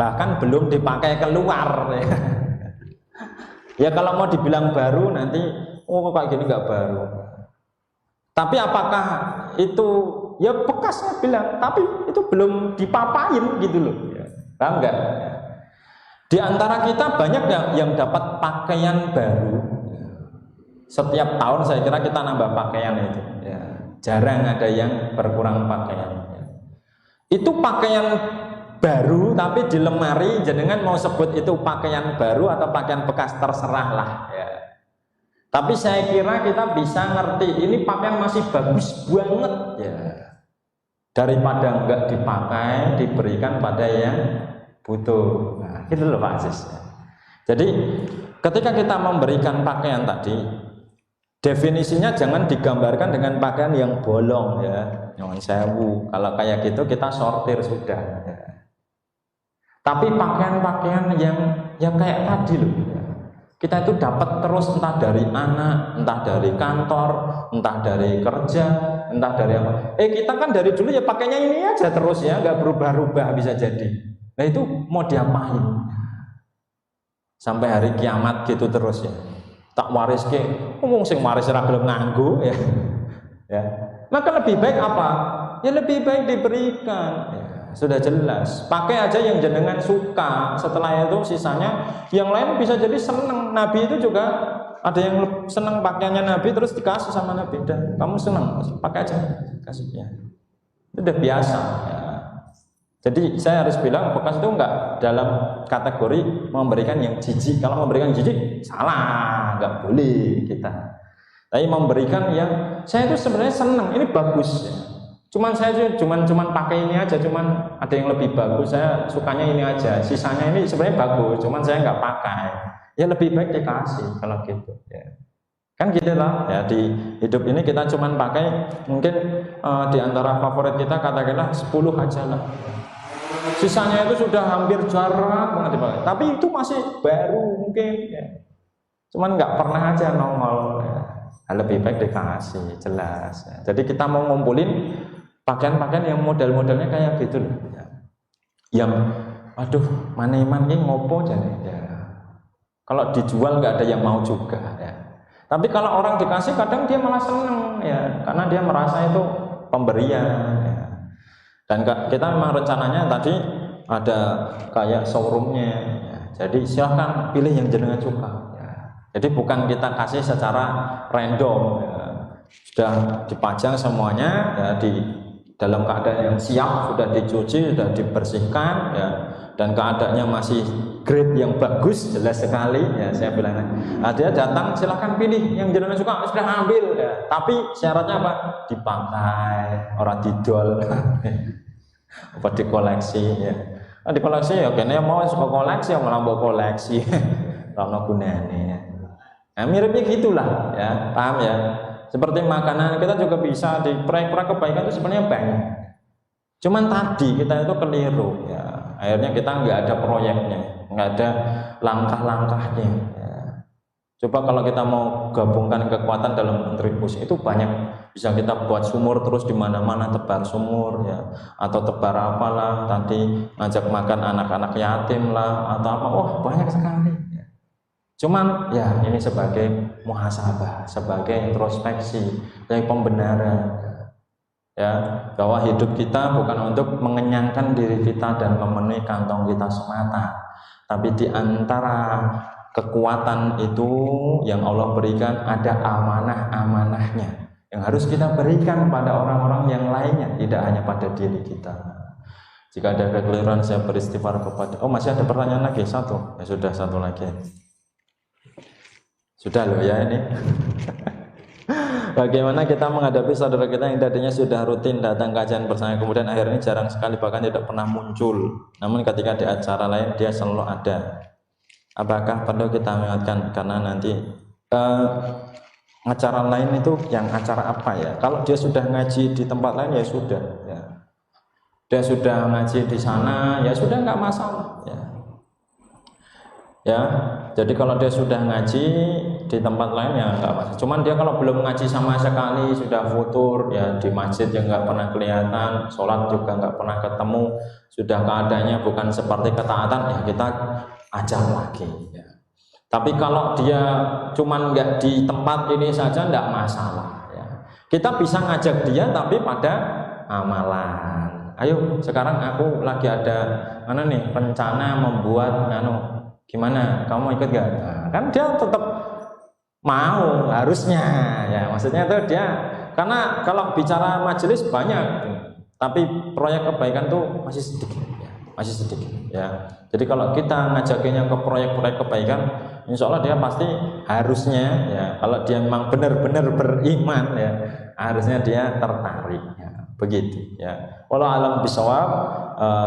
bahkan belum dipakai keluar. Ya kalau mau dibilang baru nanti, oh kayak gini nggak baru. Tapi apakah itu ya bekasnya bilang, tapi itu belum dipapain gitu loh. Paham nggak? Di antara kita banyak yang dapat pakaian baru. Setiap tahun saya kira kita nambah pakaian itu. Ya. Jarang ada yang berkurang pakaian. Itu pakaian baru tapi di lemari, jenengan mau sebut itu pakaian baru atau pakaian bekas terserah lah ya. Tapi saya kira kita bisa ngerti ini pakaian masih bagus banget ya. Daripada enggak dipakai, diberikan pada yang butuh. Nah, gitu loh Pak Aziz. Jadi ketika kita memberikan pakaian tadi, definisinya jangan digambarkan dengan pakaian yang bolong ya, nyuwun sewu. Kalau kayak gitu kita sortir sudah. Ya. Tapi pakaian-pakaian yang kayak tadi loh. Ya. Kita itu dapat terus entah dari anak, entah dari kantor, entah dari kerja, entah dari apa. Kita kan dari dulu ya pakainya ini aja terus ya, nggak berubah-ubah bisa jadi. Nah itu mau diapain? Sampai hari kiamat gitu terus ya. Tak waris ke, ngomong sing waris ora gelem nganggo ya. Ya. Maka lebih baik apa? Ya lebih baik diberikan. Ya, sudah jelas. Pakai aja yang jenengan suka. Setelah itu sisanya yang lain bisa jadi seneng. Nabi itu juga ada yang seneng pakaiannya Nabi terus dikasih sama Nabi. Dan kamu seneng, pakai aja kasihnya. Itu udah biasa. Ya. Jadi saya harus bilang bekas itu enggak dalam kategori memberikan yang jijik. Kalau memberikan jijik salah, enggak boleh kita. Tapi memberikan yang saya itu sebenarnya senang, ini bagus. Cuman saya cuman pakai ini aja, cuman ada yang lebih bagus. Saya sukanya ini aja. Sisanya ini sebenarnya bagus, cuman saya enggak pakai. Ya lebih baik dikasih kalau gitu. Ya. Kan gitu lah. Ya di hidup ini kita cuman pakai mungkin di antara favorit kita katakanlah 10 aja lah. Sisanya itu sudah hampir jarang banget dipakai. Tapi itu masih baru mungkin ya. Cuman nggak pernah aja nongol ya. Lebih baik dikasih, jelas ya. Jadi kita mau ngumpulin pakaian-pakaian yang model-modelnya kayak gitu loh ya. Yang aduh maneman ini ngopo jadi ya. Kalau dijual nggak ada yang mau juga ya. Tapi kalau orang dikasih kadang dia malah seneng ya. Karena dia merasa itu pemberian ya. Dan kita memang rencananya tadi ada kayak showroomnya ya. Jadi silahkan pilih yang jenengan suka ya. Jadi bukan kita kasih secara random ya. Sudah dipajang semuanya ya, di dalam keadaan yang siap, sudah dicuci, sudah dibersihkan ya. Dan keadaannya masih grade yang bagus, jelas sekali ya. Saya bilang nah, dia datang silahkan pilih yang jenengan suka, sudah ambil ya. Tapi syaratnya apa? Dipakai, orang didol. Apa dikoleksi ya. Nah, dikoleksi ya kene mau suka koleksi ya malah mau koleksi. Ora gunane ya. Nah, miripnya gitulah ya, paham ya? Seperti makanan kita juga bisa di proyek-proyek kebaikan itu sebenarnya banyak. Cuman tadi kita itu keliru ya. Akhirnya kita nggak ada proyeknya, nggak ada langkah-langkahnya ya. Coba kalau kita mau gabungkan kekuatan dalam kontribusi itu banyak, bisa kita buat sumur terus di mana-mana, tebar sumur ya, atau tebar apalah tadi, ngajak makan anak-anak yatim lah atau apa, wah banyak sekali ya. Cuman ya ini sebagai muhasabah, sebagai introspeksi, sebagai pembenaran ya, bahwa hidup kita bukan untuk mengenyangkan diri kita dan memenuhi kantong kita semata, tapi di antara kekuatan itu yang Allah berikan ada amanah-amanahnya yang harus kita berikan pada orang-orang yang lainnya, tidak hanya pada diri kita. Jika ada kekeliruan saya beristighfar kepada. Oh masih ada pertanyaan lagi satu? Ya sudah satu lagi. Sudah loh ya ini. Bagaimana kita menghadapi saudara kita yang tadinya sudah rutin datang kajian bersama, kemudian akhirnya jarang sekali bahkan tidak pernah muncul, namun ketika di acara lain dia selalu ada. Apakah perlu kita mengingatkan karena nanti acara lain itu yang acara apa ya? Kalau dia sudah ngaji di tempat lain ya sudah, ya. Dia sudah ngaji di sana ya sudah, nggak masalah, ya. Ya, jadi kalau dia sudah ngaji di tempat lain ya nggak masalah. Cuman dia kalau belum ngaji sama sekali, sudah futur ya di masjid yang nggak pernah kelihatan, sholat juga nggak pernah ketemu, sudah keadaannya bukan seperti ketaatan, ya kita ajar lagi. Ya. Tapi kalau dia cuman nggak di tempat ini saja nggak masalah. Ya. Kita bisa ngajak dia tapi pada amalan. Ayo sekarang aku lagi ada mana nih rencana membuat gimana, kamu ikut gak? Nah, kan dia tetap mau harusnya, ya maksudnya itu dia, karena kalau bicara majelis banyak, tapi proyek kebaikan tuh masih sedikit, ya, masih sedikit, ya. Jadi kalau kita ngajakinya ke proyek-proyek kebaikan, insya Allah dia pasti harusnya, ya, kalau dia memang benar-benar beriman, ya, harusnya dia tertarik, ya, begitu, ya. Wallahu a'lam bishawab.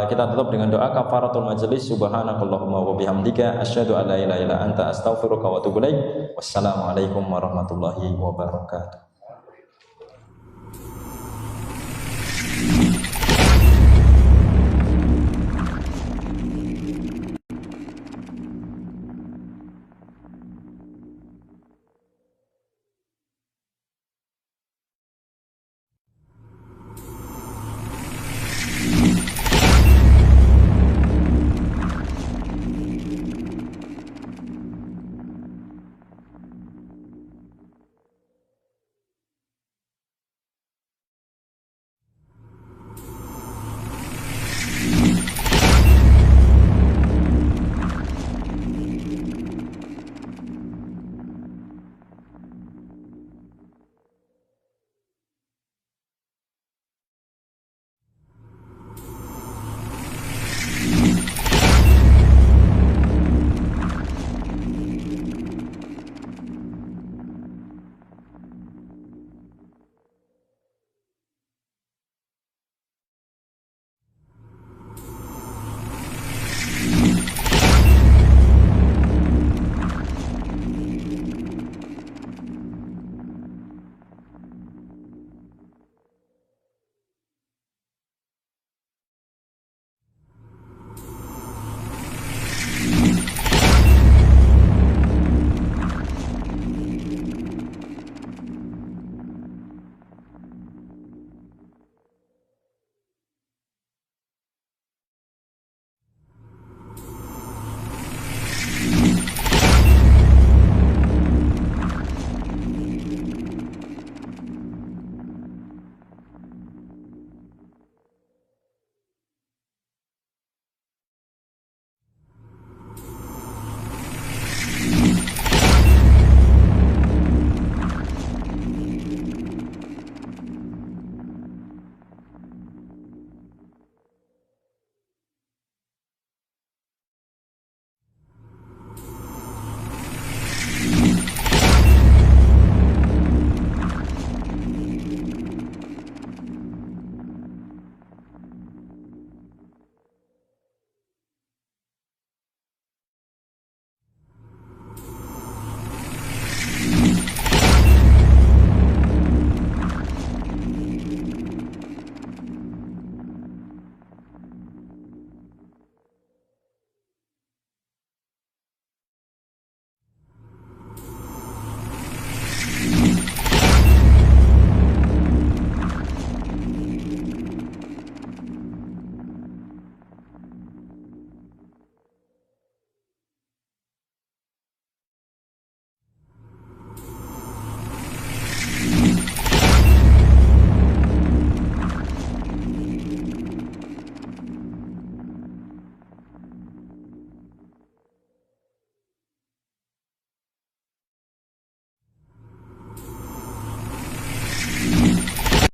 Kita tutup dengan doa kafaratul majelis. Subhanakallahumma wa bihamdika asyhadu an la ilaha illa anta astaghfiruka wa atubu ilaik. Wassalamualaikum warahmatullahi wabarakatuh.